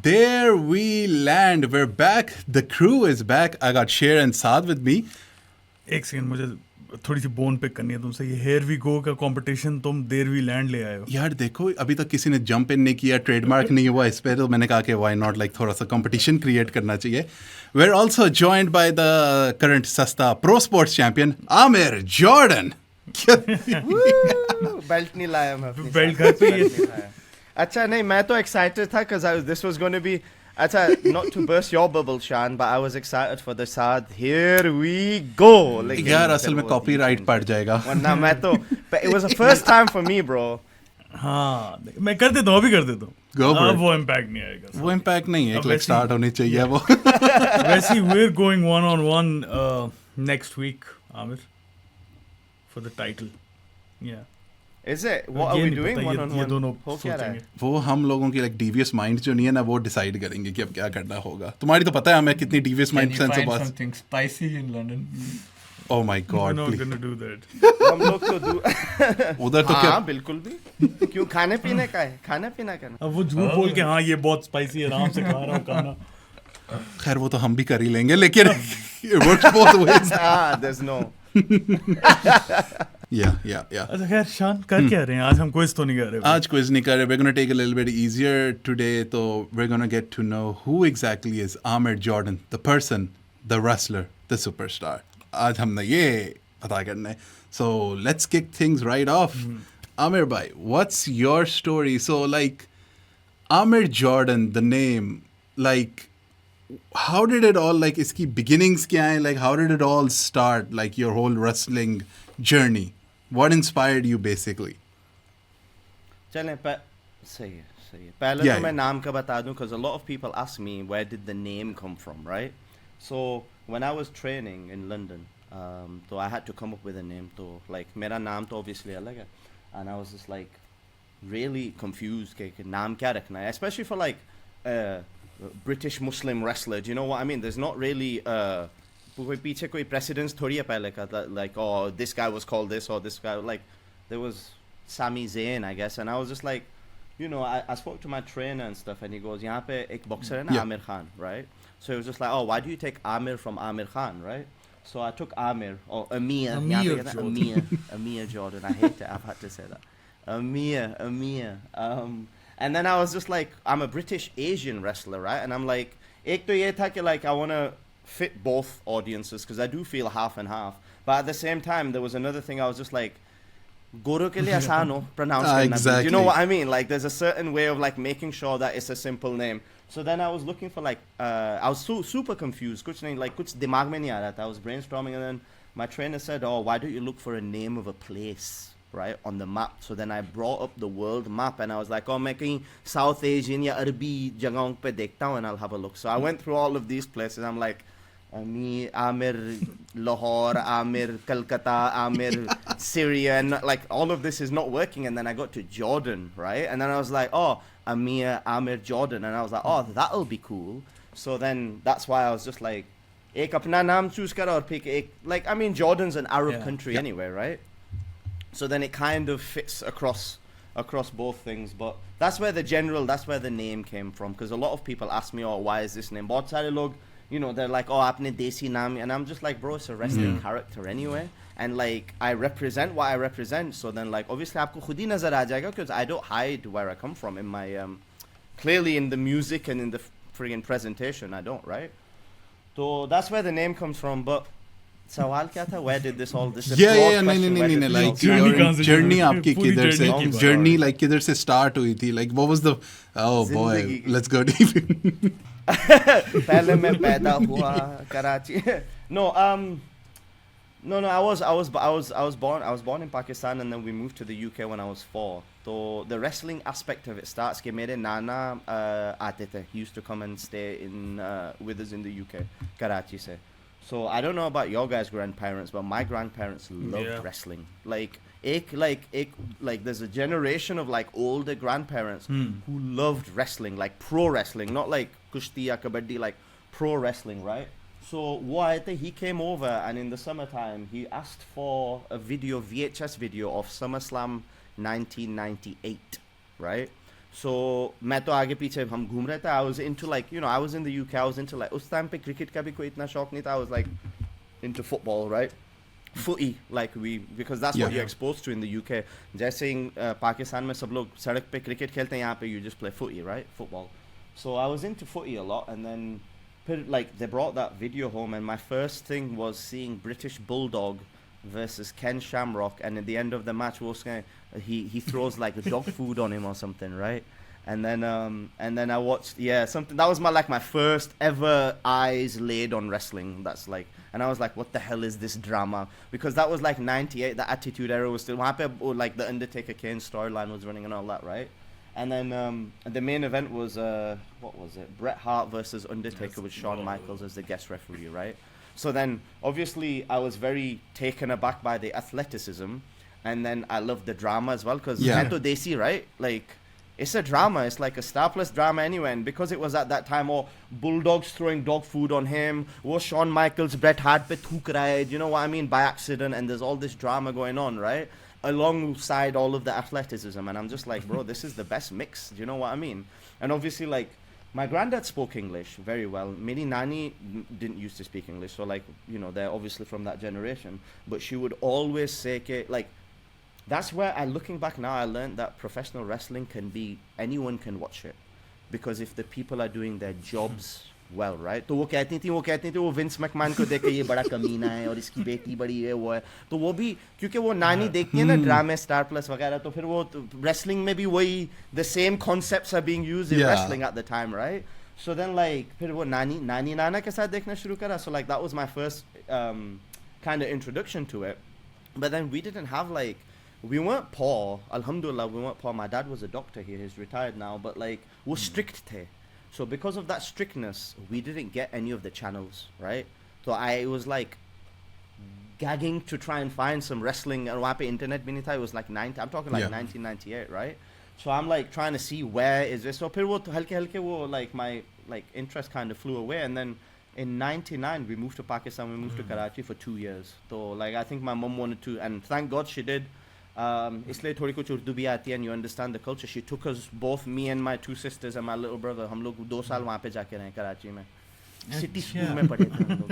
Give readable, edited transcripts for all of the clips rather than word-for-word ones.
There we land. We're back. The crew is back. I got Sher and Saad with me. एक second मुझे थोड़ी सी bone pick करनी है तुमसे. ये हेयर वी गो का कंपटीशन तुम देर वी लैंड ले आए हो. यार देखो अभी तक किसी ने जंप इन नहीं किया, ट्रेडमार्क नहीं हुआ इस पे, तो मैंने कहा कि व्हाई नॉट, लाइक थोड़ा सा कंपटीशन क्रिएट करना चाहिए. We are also joined by the current सस्ता pro sports champion Aamir Jordan. Belt नहीं लाया मैं अपनी. बेल्ट घर पे ही. अच्छा नहीं, मैं तो एक्साइटेड था because this was going to be अच्छा, not to burst your bubble Shan, but I was excited for the Saad. Here we go. यार असल में कॉपीराइट पड़ जाएगा. वरना मैं तो it was the first time for me bro. हाँ मैं कर देता हूँ, अभी कर देता हूँ. अब वो इम्पैक्ट नहीं आएगा. वो इम्पैक्ट नहीं है, लाइक स्टार्ट होनी चाहिए वो. वैसे we're going one on one next week, Amir, for the title. Yeah. Is it? What are we doing one on one? ये दोनों हो क्या रहा है? वो हम लोगों की लाइक डिवियस माइंड जो नहीं है ना, वो डिसाइड करेंगे कि अब क्या करना होगा. तुम्हारी तो पता है हमें कितनी डिवियस माइंड सेंस है. बस something spicy in London. Oh my God, We're not please. gonna do that. हम लोग तो उधर तो क्या? हाँ बिल्कुल भी. क्यों? खाने पीने का है, खाना पीना करना. अब वो झूठ बोल के हाँ ये बहुत स्पाइसी है, आराम से खा रहा हूँ खाना. खैर वो तो हम भी कर ही लेंगे, लेकिन it works both ways. There's no. Yeah. अच्छा खैर शान कर क्या रहे हैं आज? हम क्विज तो नहीं कर रहे. आज क्विज नहीं कर रहे. We're going to take a little bit easier today. So we're going to get to know who exactly is Amir Jordan, the person, the wrestler, the superstar. आज हमने ये पता करना है. So let's kick things right off. Amir bhai, what's your story? So like Amir Jordan, the name, like how did it all, like इसकी beginnings क्या हैं? Like how did it all start? Like your whole wrestling journey. What inspired you basically? चलें सही है. पहले तो मैं नाम का बता दूं because a lot of people ask me where did the name come from, right? So when I was training in London, so I had to come up with a name. तो like मेरा नाम तो obviously अलग है, and I was just like really confused कि नाम क्या रखना है, especially for like British Muslim wrestler. Do you know what I mean? There's not really कोई पीछे कोई precedence थोड़ी है पहले का, like oh this guy was called this or this guy, like there was Sami Zayn I guess, and I was just like, you know, I spoke to my trainer and stuff, and he goes यहाँ पे एक boxer है ना Amir Khan, right? So he was just like, oh why do you take Amir from Amir Khan, right? So I took Amir or Amir Jordan. I hate it, I've had to say that. Amir. And then I was just like, I'm a British Asian wrestler, right? And I'm like, एक तो ये था कि like I want to fit both audiences because I do feel half and half, but at the same time there was another thing. I was just like, Goro ke liye aasan ho pronounce karna. Exactly. Do you know what I mean? Like there's a certain way of like making sure that it's a simple name. So then I was looking for like I was super confused. Kuch nahi, like kuch dimag mein nahi aa raha tha. I was brainstorming, and then my trainer said, oh why don't you look for a name of a place, right, on the map? So then I brought up the world map, and I was like, oh मैं कहीं South Asian या अरबी जगहों पे देखता हूँ, and I'll have a look. So I went through all of these places. I'm like, Amir Lahore, Amir Calcutta, Amir Syria, and like all of this is not working. And then I got to Jordan, right? And then I was like, oh, Amir Jordan, and I was like, oh, that'll be cool. So then that's why I was just like, ek apna naam choose kar aur pick ek, like I mean Jordan's an Arab country anyway, right? So then it kind of fits across both things. But that's where the name came from, because a lot of people ask me, oh, why is this name? Bahut sare log, you know, they're like, oh, aapne desi naam, and I'm just like, bro, it's a wrestling character anyway, and like I represent what I represent. So then like obviously aapko khud hi nazar aa jayega, because I don't hide where I come from in my clearly in the music and in the friggin' presentation I don't, right? So that's where the name comes from. But सवाल क्या था? Where did this all this? Yeah, नहीं, like journey आपकी किधर से, journey like किधर से start हुई थी, like what was the, oh boy, let's go deep. पहले मैं पैदा हुआ Karachi. No, I was born in Pakistan, and then we moved to the UK when I was 4. So the wrestling aspect of it starts कि मेरे नाना आते थे. He used to come and stay in with us in the UK, Karachi se. So I don't know about your guys' grandparents, but my grandparents loved wrestling. Like there's a generation of like older grandparents who loved wrestling, like pro wrestling, not like kushti ya kabaddi, like pro wrestling, right? So what he came over, and in the summertime he asked for a VHS video of SummerSlam 1998, right? So मैं तो आगे पीछे हम घूम रहे थे. I was into like, you know, I was in the UK. I was into like उस time पे cricket का भी कोई इतना शौक नहीं था. I was like into football, right? Footy, like because that's what Yeah. you're exposed to in the UK. जैसे पाकिस्तान में सब लोग सड़क पे क्रिकेट खेलते हैं, यहाँ पे you just play footy, right? Football. So I was into footy a lot, and then like they brought that video home, and my first thing was seeing British Bulldog versus Ken Shamrock, and at the end of the match, he throws like dog food on him or something, right? And then I watched something that was my first ever eyes laid on wrestling. That's like, and I was like, what the hell is this drama? Because that was like '98, the Attitude Era was still like the Undertaker Kane storyline was running and all that, right? And then the main event was what was it? Bret Hart versus Undertaker with Shawn Michaels as the guest referee, right? So then obviously I was very taken aback by the athleticism, and then I loved the drama as well because Kanto Desi, right? Like, it's a drama. It's like a Star Plus drama anyway. And because it was at that time, Bulldogs throwing dog food on him, Shawn Michaels, Bret Hart pe thook raha hai, you know what I mean, by accident, and there's all this drama going on, right? Alongside all of the athleticism, and I'm just like, bro, this is the best mix. Do you know what I mean? And obviously, like, my granddad spoke English very well. Meri nani didn't used to speak English, so like, you know, they're obviously from that generation. But she would always say, like, that's where looking back now, I learned that professional wrestling can be, anyone can watch it, because if the people are doing their jobs well, right? तो वो कहती थी वो Vince McMahon को देख के ये बड़ा कमीना है और इसकी बेटी बड़ी है वो है, तो वो भी क्योंकि वो नानी देखती है ना ड्रामे स्टार प्लस वगैरह, तो फिर वो wrestling में भी वही the same concepts are being used in wrestling at the time, right? So then like फिर वो नानी नाना के साथ देखना शुरू करा. So like that was my first kind of introduction to it. But then we didn't have like, we weren't poor, alhamdulillah, we weren't poor. My dad was a doctor here, he's retired now, but like वो strict थे. So because of that strictness, we didn't get any of the channels, right? So I was like gagging to try and find some wrestling, and wape internet binita, it was like I'm talking like 1998, right? So I'm like trying to see where is this. So phir wo halke wo like my like interest kind of flew away, and then in '99 we moved to Pakistan, we moved to Karachi for 2 years. So like I think my mom wanted to, and thank God she did. इसलिए थोड़ी कुछ उर्दू भी आती है, and you understand the culture. She took us both, me and my 2 sisters and my little brother. हम लोग 2 साल वहाँ पे जाके रहे कराची में. City school में पढ़े थे हम लोग.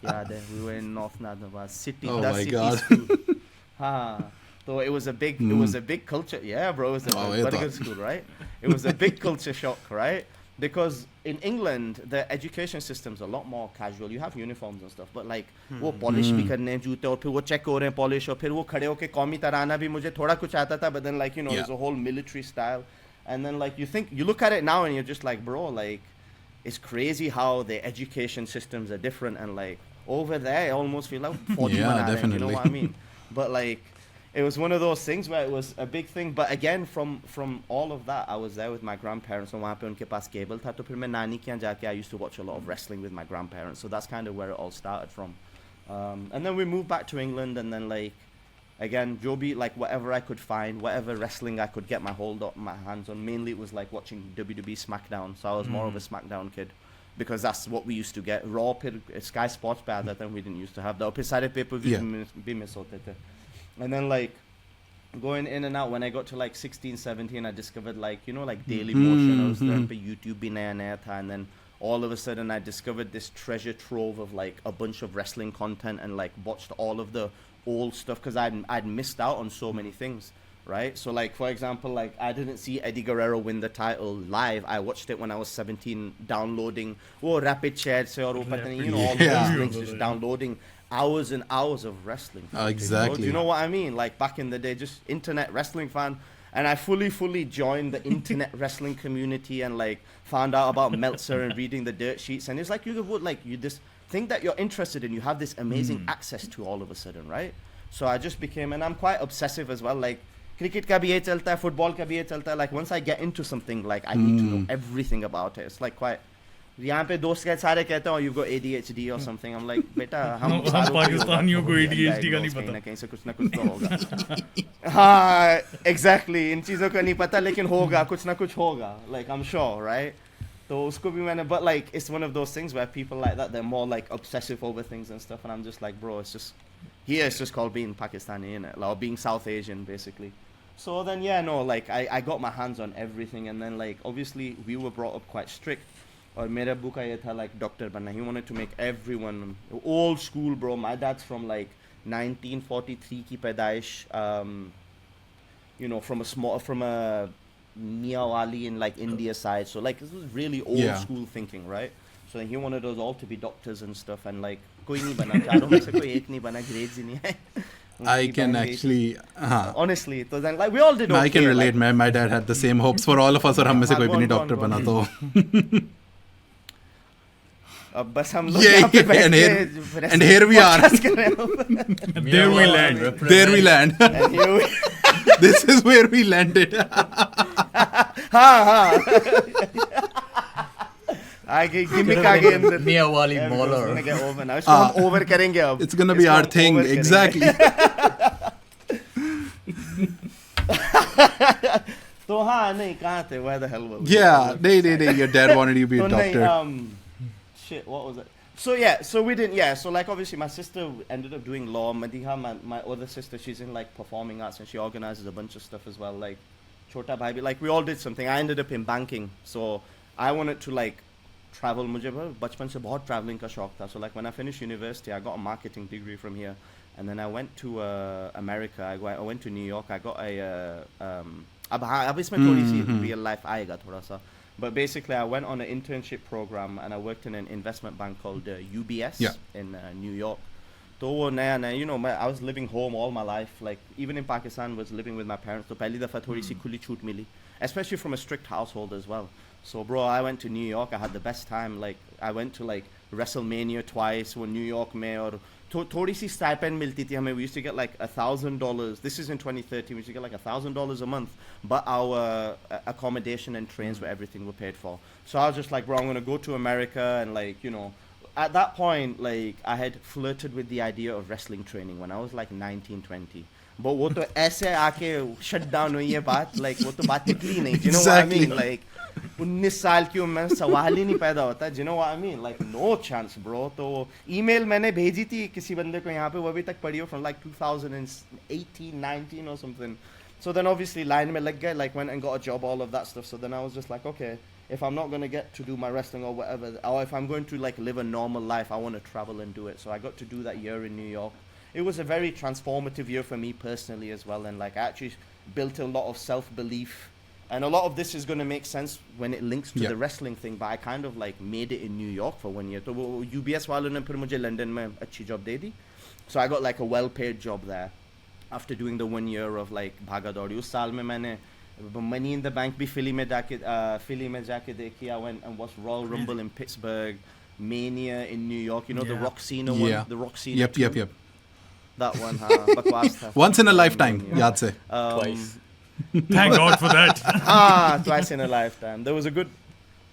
याद है, we were in North Nadawaz city. Oh the my city God. School. हाँ. So it was a big culture. Yeah, bro, it was a very good school, right? It was a big culture shock, right? Because in England, the education system's a lot more casual. You have uniforms and stuff, but like वो polish भी करने हैं जूते, और फिर वो check हो रहे हैं polish, और फिर वो खड़े होके कौमी तराना भी मुझे थोड़ा कुछ आता था, but then like, you know, there's a whole military style, and then like you look at it now and you're just like, bro, like it's crazy how the education systems are different, and like over there I almost feel like 40 definitely. you know what I mean? But like it was one of those things where it was a big thing. But again, from all of that, I was there with my grandparents, and वहाँ पे उनके पास cable था, तो फिर मैं नानी के यहाँ जाके I used to watch a lot of wrestling with my grandparents. So that's kind of where it all started from. And then we moved back to England, and then like again, Joby, like whatever I could find, whatever wrestling I could get my hands on. Mainly it was like watching WWE SmackDown. So I was more of a SmackDown kid, because that's what we used to get. Raw, Sky Sports by that time we didn't used to have. The opposite pay-per-view भी miss होते थे. And then like going in and out, when I got to like 16, 17, I discovered like, you know, like Daily Motion. I was learning by YouTube bhi naya tha, and then all of a sudden I discovered this treasure trove of like a bunch of wrestling content, and like watched all of the old stuff, because I'd missed out on so many things, right? So like for example, like I didn't see Eddie Guerrero win the title live. I watched it when I was 17, downloading Rapid Chat se aur you know, all those links, just downloading hours and hours of wrestling. Exactly. Do you know what I mean? Like back in the day, just internet wrestling fan. And I fully joined the internet wrestling community, and like found out about Meltzer and reading the dirt sheets. And it's like you this thing that you're interested in, you have this amazing access to all of a sudden, right? So I just became, and I'm quite obsessive as well. Like cricket ka bhi ye chalta hai, football ka bhi ye chalta hai. Like once I get into something, like I need to know everything about it. It's like quite. यहाँ पे दोस्त के सारे कहते हैं you've got ADHD or something. I'm like, बेटा हम पाकिस्तानियों को ADHD का नहीं पता, कहीं से कुछ ना कुछ तो होगा. हाँ, exactly, इन चीज़ों का नहीं पता, लेकिन होगा, कुछ ना कुछ होगा. Like I'm sure, right? तो उसको भी मैंने, but like it's one of those things where people like that, they're more like obsessive over things and stuff, and I'm just like, bro, it's just here, it's just called being Pakistani, innit? Like being South Asian, basically. So then, yeah, no, like I got my hands on everything, and then like obviously we were brought up quite strict. Or मेरा अब्बू का ये था like doctor बनना. He wanted to make everyone old school, bro. My dad's from like 1943 की पैदाइश. You know, from a Mia Ali in like India side. So like this was really old school thinking, right? So then he wanted us all to be doctors and stuff, and like कोई नहीं बना. चारों में से कोई एक नहीं बना. Grades ही नहीं है. I can actually honestly, so then like we all did okay. I can relate, like, man. My dad had the same hopes for all of us, और हम में से कोई भी नहीं डॉक्टर बना तो. अब बस हम लोग यहाँ पे बैठ के and here we are. There we land. There we land. And here we This is where we landed. हाँ. आगे gimmick आगे अंदर. Mia Wali baller. Gonna get over now. इसको हम over करेंगे अब. It's gonna be our thing, exactly. तो हाँ नहीं कहाँ थे? Where the hell were we? Yeah, नहीं. Your dad wanted you to be a doctor. Shit, what was it? So yeah, so we didn't. Yeah, so like obviously my sister ended up doing law. Madiha, my other sister, she's in like performing arts and she organizes a bunch of stuff as well. Like Chota Bhai, like we all did something. I ended up in banking, so I wanted to like travel. मुझे बचपन से बहुत traveling का शौक था. So like when I finished university, I got a marketing degree from here, and then I went to America. I went to New York. I got a अब इसमें थोड़ी सी real life आएगा थोड़ा सा. But basically, I went on an internship program and I worked in an investment bank called UBS in New York. So you know, I was living home all my life. Like even in Pakistan, was living with my parents. So पहली दफा थोड़ी सी खुली छूट मिली, especially from a strict household as well. So bro, I went to New York. I had the best time. Like I went to like WrestleMania twice. वो New York में और थोड़ी सी stipend मिलती थी हमें. We used to get like $1,000. This is in 2013. We used to get like $1,000 a month, but our accommodation and trains were everything were paid for. So I was just like, bro, I'm gonna go to America and like, you know, at that point, like I had flirted with the idea of wrestling training when I was like 19, 20. But वो तो ऐसे आके shut down हुई है बात. Like वो तो बात निकली नहीं. Do you know what I mean? Like 19 साल की उम्र में सवाल ही नहीं पैदा होता. Do you know what I mean? Like no chance, bro. तो email मैंने भेजी थी किसी बंदे को यहाँ पे, वो अभी तक पड़ी हो from like 2018, 19 or something. So then obviously line में लग गए, like went and got a job, all of that stuff. So then I was just like, okay, if I'm not going to get to do my wrestling or whatever, or if I'm going to like live a normal life, I want to travel and do it. So I got to do that year in New York. It was a very transformative year for me personally as well, and like I actually built a lot of self-belief, and a lot of this is going to make sense when it links to the wrestling thing, but I kind of like made it in New York for 1 year. So UBS वालों ने फिर मुझे London में अच्छी job they the. So I got like a well-paid job there after doing the 1 year of like भागा दौड़ी. उस साल में मैंने Money in the Bank भी Philly में जाके देखी. I went and watched Royal Rumble in Pittsburgh, Mania in New York, you know, the Rock Cena one, the Rock Cena Yep. That one, बकवास था. Once in a lifetime, याद से. Twice. Thank God for that. Twice in a lifetime. There was a good.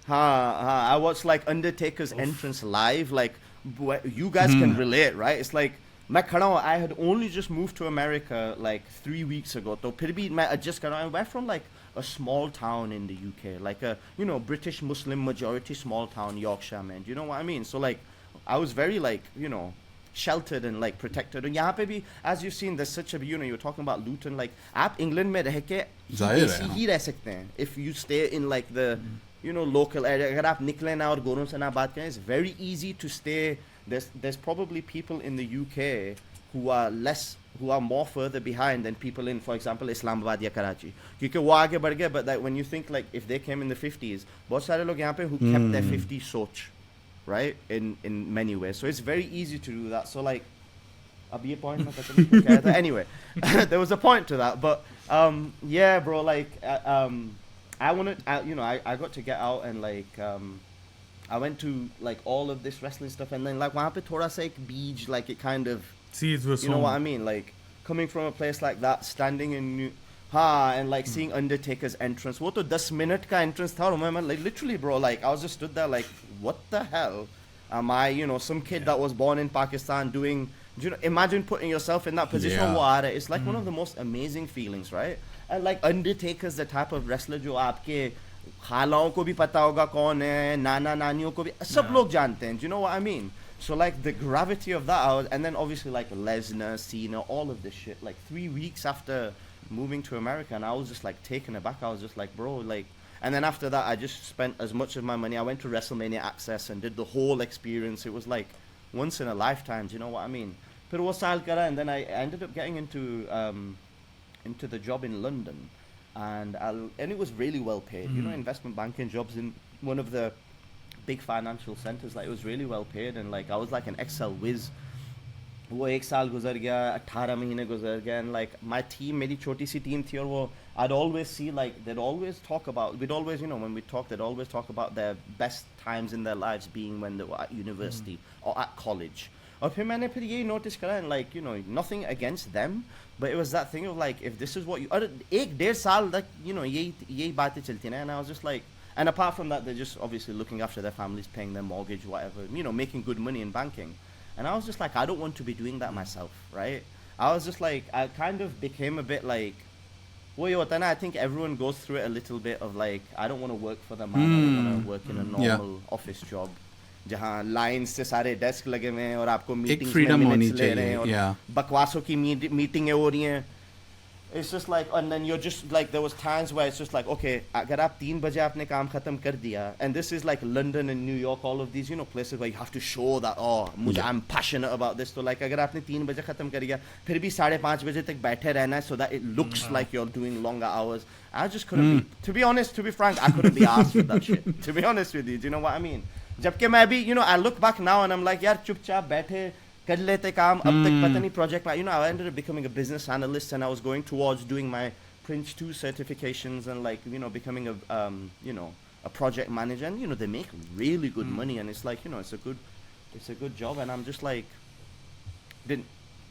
I watched like Undertaker's entrance live. Like you guys can relate, right? It's like मैं खड़ा हूँ. I had only just moved to America like 3 weeks ago. तो फिर भी मैं adjust कर रहा हूँ. I went from like a small town in the UK, like a British Muslim majority small town, Yorkshire, man. Do you know what I mean? So like I was very like sheltered and like protected. And यहाँ पे भी, as you've seen, there's such a you're talking about Luton. Like आप England में रह के ऐसे ही रह सकते हैं if you stay in like the local area. अगर आप निकले ना और गोरों से ना बात करें, it's very easy to stay. There's probably people in the UK who are more further behind than people in, for example, Islamabad या Karachi. क्योंकि वो आगे बढ़ गए. But like when you think like if they came in the 50s, बहुत सारे लोग यहाँ पे who kept their 50s सोच, right, in many ways. So it's very easy to do that. So like अब ये point मैं पता नहीं क्यों कह रहा था. Anyway, there was a point to that. But yeah, bro, like I got to get out and like I went to like all of this wrestling stuff, and then like वहाँ पे थोड़ा सा एक बीज, like it kind of, you know what I mean, like coming from a place like that, standing in and like seeing Undertaker's entrance. वो तो 10 minute का entrance था. मैं like literally, bro, like I was just stood there like, what the hell am I, some kid that was born in Pakistan doing, imagine putting yourself in that position. It's like one of the most amazing feelings, right? And like Undertaker's the type of wrestler जो आपके खालाओं को भी पता होगा कौन है, नाना नानियों को भी सब लोग जानते हैं. Do you know what I mean? So like the gravity of that, and then obviously like Lesnar, Cena, all of this shit. Like 3 weeks after moving to America, and I was just like taken aback. I was just like, bro, like, and then after that, I just spent as much of my money. I went to WrestleMania Access and did the whole experience. It was like once in a lifetime. Do you know what I mean? But वो साल करा, and then I ended up getting into the job in London, and it was really well paid. You know, investment banking jobs in one of the big financial centers. Like, it was really well paid, and like I was like an Excel whiz. वो एक साल गुजर गया, 18 महीने गुजर गए, and like my team, मेरी छोटी सी team थी, और वो I'd always see, like, they'd always talk about, we'd always, you know, when we talk, they'd always talk about their best times in their lives being when they were at university or at college. और फिर मैंने फिर यही notice करा, and like, you know, nothing against them, but it was that thing of like, if this is what you, और एक डेढ़ साल like, you know, यही बातें चलती हैं, and I was just like, and apart from that, they're just obviously looking after their families, paying their mortgage, whatever, you know, making good money in banking. And I was just like, I don't want to be doing that myself, right? I was just like, I kind of became a bit like, well, then I think everyone goes through it a little bit of like, I don't want to work for the man, I don't want to work in a normal office job. जहाँ line से सारे desk लगे हुए हैं और आपको meetings में minutes ले रहे हैं और बकवासों की मीटिंगें हो रही हैं. It's just like, and then you're just like, there was times where it's just like, okay, अगर आप 3 बजे आपने काम खत्म कर दिया, and this is like London and New York, all of these, you know, places where you have to show that, oh, I'm passionate about this. So like, अगर आपने 3 बजे खत्म कर दिया, फिर भी 5:30 बजे तक बैठे रहना है, so that it looks like you're doing longer hours. I just couldn't be, to be honest, to be frank, I couldn't be asked with that shit. To be honest with you, do you know what I mean? जबकि मैं भी, you know, I look back now and I'm like, यार चुपचाप बैठे कर लेते काम, अब तक पता नहीं project, like, you know, I ended up becoming a business analyst, and I was going towards doing my Prince 2 certifications and like, you know, becoming a you know, a project manager, and you know, they make really good money, and it's like, you know, it's a good job, and I'm just like,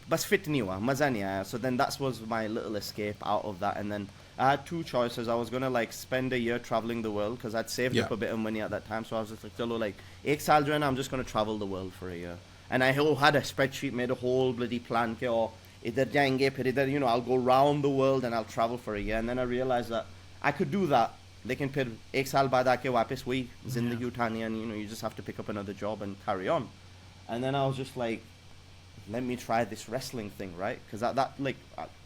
बस fit नहीं हुआ, मजा नहीं आया. So then that was my little escape out of that, and then I had 2 choices. I was gonna like spend a year traveling the world because I'd saved up a bit of money at that time, so I was just like, चलो, like, एक साल जो है ना, I'm just gonna travel the world for a year. And I had a spreadsheet, made a whole bloody plan ke, oh, idhar jayenge, phir idhar, you know, I'll go round the world and I'll travel for a year. And then I realized that I could do that. Lekin phir ek saal baad aake wapas wahi zindagi uthani, and you know, you just have to pick up another job and carry on. And then I was just like, let me try this wrestling thing, right? Because that like,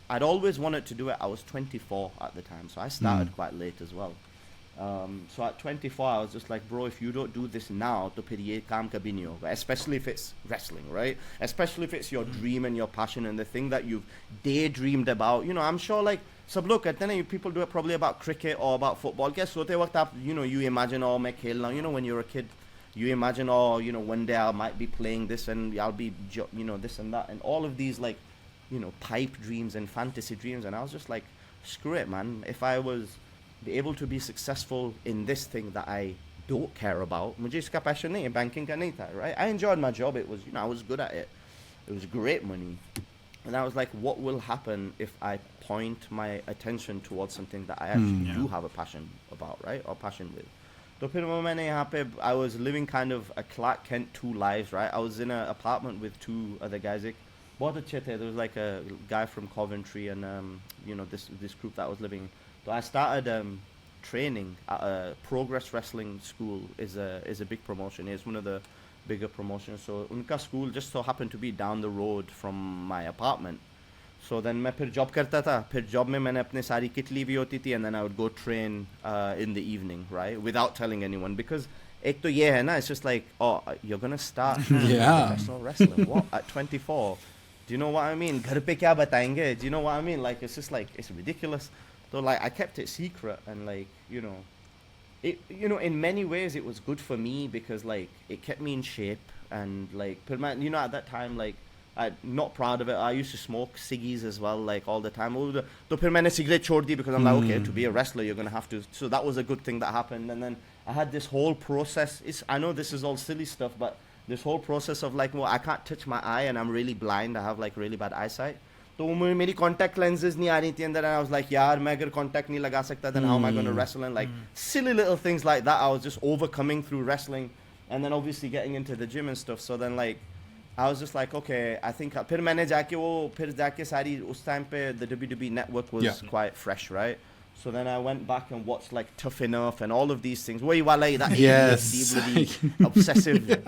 I'd always wanted to do it. I was 24 at the time, so I started quite late as well. So at 24, I was just like, bro, if you don't do this now, to phir ye kaam kabhi nahi hoga. Especially if it's wrestling, right? Especially if it's your dream and your passion and the thing that you've daydreamed about. You know, I'm sure like sab log karte hain, people do it probably about cricket or about football. Kya sote waqt aap, you know, you imagine, oh, main khelna. You know, when you're a kid, you imagine, oh, you know, one day I might be playing this and I'll be, you know, this and that, and all of these like, you know, pipe dreams and fantasy dreams. And I was just like, screw it, man. If I was be able to be successful in this thing that I don't care about, मुझे इसका passion नहीं है, banking का नहीं था, right? I enjoyed my job. It was, you know, I was good at it. It was great money. And I was like, what will happen if I point my attention towards something that I actually do have a passion about, right? Or passion with. तो फिर वो मैंने यहाँ पे, I was living kind of a Clark Kent 2 lives, right? I was in an apartment with 2 other guys. बहुत अच्छे थे. There was like a guy from Coventry and you know, this group that I was living. So I started training at a Progress Wrestling school. Is a big promotion. It's one of the bigger promotions. So unka school just so happened to be down the road from my apartment. So then मैं फिर job करता था. फिर job में मैंने अपने सारी kit ली हुई होती थी, and then I would go train in the evening, right, without telling anyone, because एक तो ये है ना, it's just like, oh, you're gonna start professional wrestling, what, at 24? Do you know what I mean? घर पे क्या बताएंगे? Do you know what I mean? Like, it's just like, it's ridiculous. So like, I kept it secret, and like, you know, it, you know, in many ways it was good for me because like it kept me in shape, and like, you know, at that time, like, I'm not proud of it. I used to smoke ciggies as well, like all the time. तो फिर मैंने cigarette छोड़ दी because I'm like, okay, to be a wrestler you're gonna have to. So that was a good thing that happened. And then I had this whole process. I know this is all silly stuff, but this whole process of like, well, I can't touch my eye and I'm really blind. I have like really bad eyesight. तो मेरी contact lenses नहीं आ रही थी, and then I was like, यार मैं अगर contact नहीं लगा सकता, then how am I going to wrestle? And like silly little things like that I was just overcoming through wrestling, and then obviously getting into the gym and stuff. So then like I was just like, okay, I think फिर मैंने जाके सारी उस time पे the WWE network was quite fresh, right? So then I went back and watched like Tough Enough and all of these things. Wahi wala that Yes. ADHD bloody obsessive,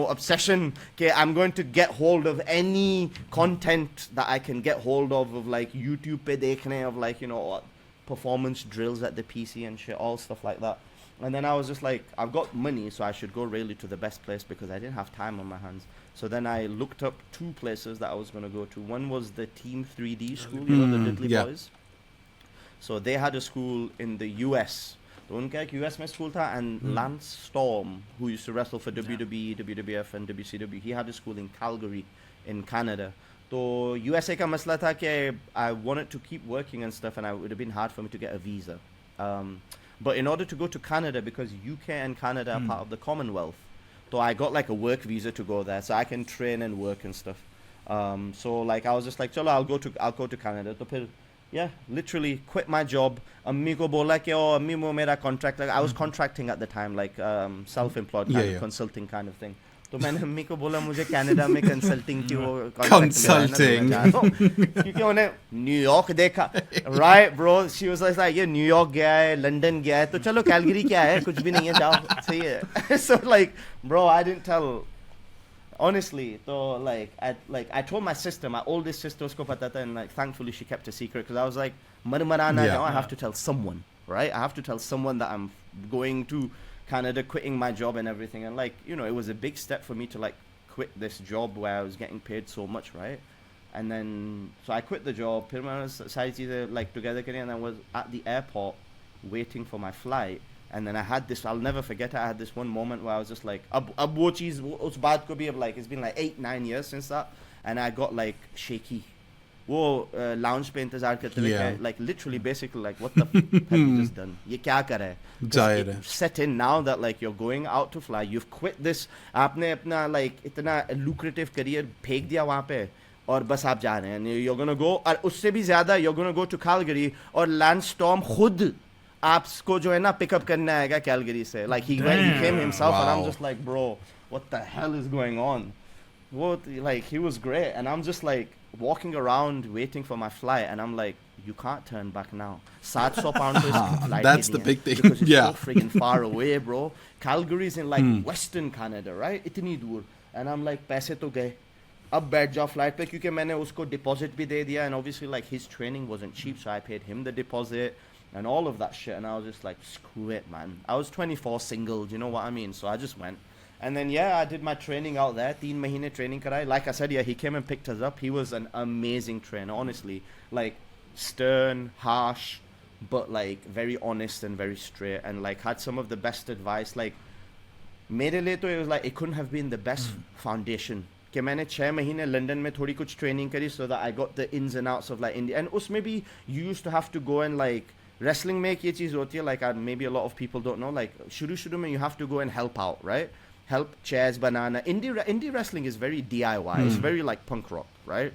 obsession. Okay, I'm going to get hold of any content that I can get hold of like YouTube pe dekhne of like, performance drills at the PC and shit, all stuff like that. And then I was just like, I've got money, so I should go really to the best place because I didn't have time on my hands. So then I looked up 2 places that I was going to go to. One was the Team 3D school, the Diddley yeah. boys. So they had a school in the US. तो उनका एक US में school था, and Lance Storm, who used to wrestle for WWE, WWF and WCW, he had a school in Calgary in Canada. तो USA का मसला था कि I wanted to keep working and stuff, and it would have been hard for me to get a visa. But in order to go to Canada, because UK and Canada are part of the Commonwealth, so I got like a work visa to go there, so I can train and work and stuff. So like I was just like, chalo, I'll go to Canada. तो फिर yeah, literally quit my job. अम्मी को बोला कि अम्मी वो मेरा contract, like I was contracting at the time, like self-employed kind of consulting kind of thing. तो मैंने अम्मी को बोला मुझे कनाडा में कंसल्टिंग की वो consulting क्योंकि उन्हें न्यूयॉर्क देखा, right bro, she was like ये न्यूयॉर्क गया है, लंदन गया है, तो चलो कैलगरी क्या है, कुछ भी नहीं है, जाओ, सही है. So like bro, I didn't tell. Honestly, though, I told my sister, my oldest sister, usko pata tha, and like thankfully she kept a secret because I was like, marana, now I have to tell someone, right? I have to tell someone that I'm going to Canada, quitting my job and everything, and like it was a big step for me to like quit this job where I was getting paid so much, right? And then so I quit the job, like together, and I was at the airport waiting for my flight. And then I had this, I'll never forget it, I had this one moment where I was just like, ab wo cheez, us baat ko bhi ab like, it's been like 8-9 years since that, and I got like shaky. Wo lounge pe intezar karte rahe, like literally basically like, what the f have you just done? Ye kya kar rahe? Set in now that like you're going out to fly, you've quit this, aapne apna like itna lucrative career phek diya wahan pe, और बस आप जा रहे हैं, you're gonna go, और उससे भी ज़्यादा you're gonna go to Calgary, और Lance Storm खुद आपको जो है ना पिकअप करने आएगा कैलगरी से. Like he came himself. Wow. And I'm just like, bro, what the hell is going on? What, like he was great, and I'm just like walking around waiting for my flight, and I'm like, you can't turn back now. 700 pounds is flight. That's the big thing. Because it's so freaking far away, bro. Calgary's in like Western Canada, right? इतनी दूर. And I'm like, पैसे तो गए. अब बैठ जाओ flight पे, क्योंकि मैंने उसको डिपॉजिट भी दे दिया, and obviously like his training wasn't cheap, so I paid him the deposit and all of that shit, and I was just like, screw it, man. I was 24, single, do you know what I mean? So I just went, and then I did my training out there. 3 mahine training karai. Like I said, he came and picked us up. He was an amazing trainer, honestly. Like stern, harsh, but like very honest and very straight, and like had some of the best advice. Like मेरे लिए तो it was like it couldn't have been the best foundation. कि मैंने 6 महीने London में थोड़ी कुछ training करी, so that I got the ins and outs of like India, and उसमें भी you used to have to go and like wrestling में एक ये चीज़ होती है, like maybe a lot of people don't know, like शुरू में you have to go and help out, right? Help chairs banana. Indie wrestling is very DIY. It's very like punk rock, right?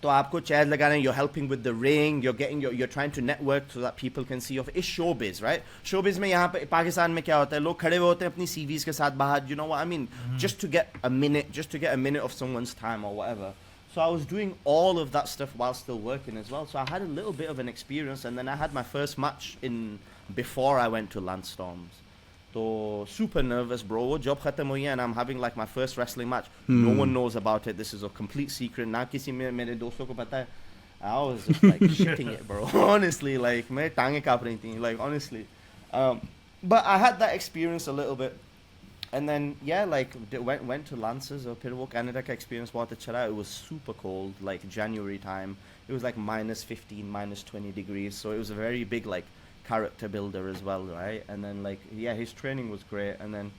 तो आपको chairs लगाना, you're helping with the ring, you're trying to network so that people can see it's showbiz, right? Showbiz में यहाँ पे पाकिस्तान में क्या होता है, लोग खड़े हुए होते हैं अपनी CVs के साथ बाहर, you know what I mean? Just to get a minute of someone's time or whatever. So I was doing all of that stuff while still working as well. So I had a little bit of an experience, and then I had my first match before I went to Lance Storms. So super nervous, bro. Job khatam hui hai, and I'm having like my first wrestling match. No one knows about it. This is a complete secret. Na kisi mere doston ko pata hai. I was just like shitting it, bro. Honestly, like mere tange kaap rahi thi. Like honestly, but I had that experience a little bit, and then like went to Lance's or फिर वो Canada का experience बहुत अच्छा रहा. It was super cold, like January time. It was like -15, -20 degrees. So it was a very big like character builder as well, right? And then like his training was great, and then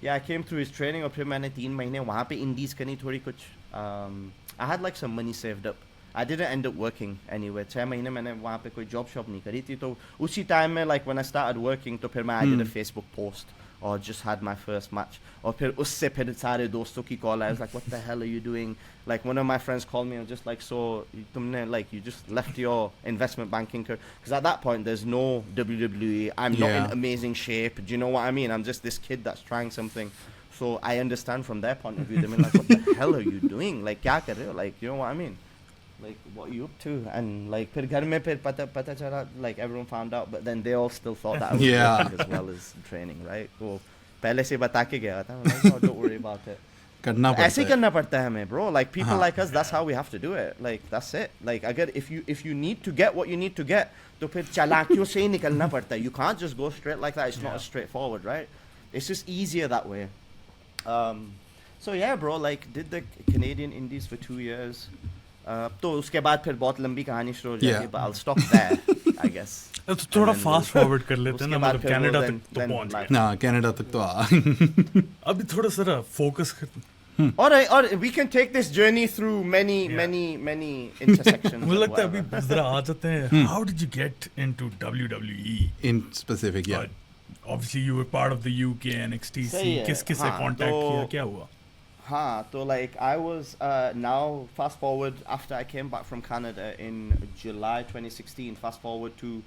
I came through his training, और फिर मैंने 3 महीने वहाँ पे indies करनी थोड़ी कुछ. I had like some money saved up. I didn't end up working anywhere. 6 महीने मैंने वहाँ पे कोई job shop नहीं करी थी. तो उसी time में like when I started working, तो फिर मैं I did a Facebook post, or just had my first match. और फिर उससे फिर सारे दोस्तों की call. I was like, what the hell are you doing? Like one of my friends called me and just like, so तुमने like you just left your investment banking career, because at that point there's no WWE. I'm not in amazing shape. Do you know what I mean? I'm just this kid that's trying something. So I understand from their point of view. They're like, what the hell are you doing? Like क्या कर रहे हो? Like, you know what I mean? like what are you up to? And like फिर घर में फिर पता चला, like everyone found out, but then they all still thought that I was Yeah. working as well as training, right? वो पहले से बता के गया था, like, no, don't worry about it. करना पड़ता ऐसे है करना पड़ता है हमें, bro. Like people हाँ. like us, that's how we have to do it. Like that's it. Like अगर if you need to get what you need to get, तो फिर चालाकियों से ही निकलना पड़ता है. You can't just go straight like that. It's not as straightforward, right? It's just easier that way. So yeah, bro. Like did the Canadian Indies for 2 years. तो उसके बाद फिर बहुत लंबी कहानी शुरू हो जाती है. Yeah. But I'll stop there, I guess. तो थोड़ा And then फास्ट फॉरवर्ड कर लेते हैं ना, उसके बाद मतलब फिर वो कनाडा then- तक तो then पहुंच like- गए. ना कनाडा तक तो आ अभी थोड़ा सा फोकस कर. Alright, we can take this journey through many intersections. मुझे or लगता है अभी whatever. जरा आ जाते हैं. How did you get into WWE? in specific yeah Obviously you were part of the UK NXT. सही है. किस से हाँ, कांटेक्ट तो- किया, क्या हुआ? Huh, so like I was now fast forward after I came back from Canada in July 2016, fast forward to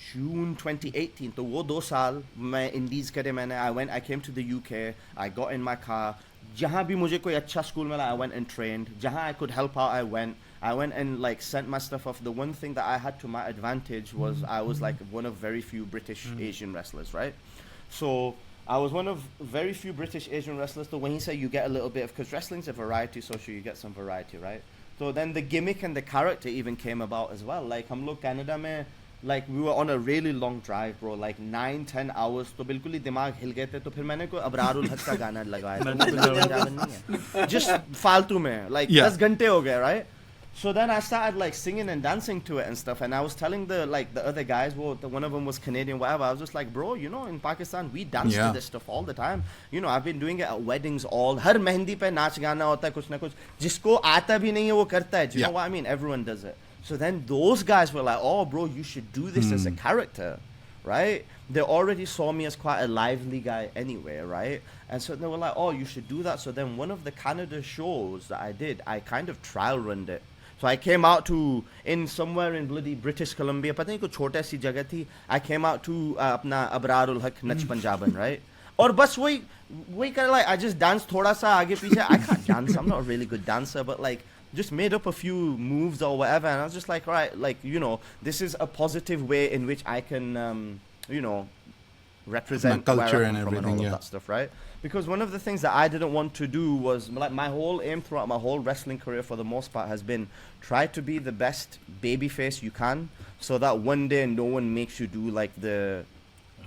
June 2018. तो वो 2 साल मैं इंडीज करे मैंने. I came to the UK, I got in my car. जहाँ भी मुझे कोई अच्छा स्कूल मिला, I went and trained. जहाँ I could help out, I went and like sent my stuff off. The one thing that I had to my advantage was I was like one of very few British Asian wrestlers, right? So I was one of very few British Asian wrestlers. So when you say you get a little bit of, because wrestling's a variety, so sure you get some variety, right? So then the gimmick and the character even came about as well. Like हम लोग Canada में, like we were on a really long drive, bro, like 9-10 hours. तो बिल्कुल ही दिमाग हिल गए थे. तो फिर मैंने कोई अबरारुल हक का गाना लगाया. तो वो बिल्कुल पंजाबन नहीं है. Just फालतू में, like Yeah. 10 घंटे हो गए, right? So then I started like singing and dancing to it and stuff, and I was telling the other guys, well, one of them was Canadian, whatever. I was just like, bro, you know, in Pakistan we dance Yeah. to this stuff all the time. You know, I've been doing it at weddings. All हर मेहंदी पे नाच गाना होता है कुछ ना कुछ. जिसको आता भी नहीं है वो करता है. Do you know Yeah. what I mean? Everyone does it. So then those guys were like, oh, bro, you should do this as a character, right? They already saw me as quite a lively guy anyway, right? And so they were like, oh, you should do that. So then one of the Canada shows that I did, I kind of trial runned it. So I came out to, in somewhere in bloody British Columbia, पता नहीं कोई छोटा सी जगह थी. I came out to अपना अबरारुल हक नच पंजाबन, right? और बस वही कर, like I just danced थोड़ा सा आगे पीछे. I can't dance. I'm not a really good dancer, but like just made up a few moves or whatever, and I was just like, right, like, you know, this is a positive way in which I can, you know, represent My where I culture come and from and all everything, of yeah. that stuff, right? Because one of the things that I didn't want to do was, like, my whole aim throughout my whole wrestling career for the most part has been try to be the best babyface you can, so that one day no one makes you do like the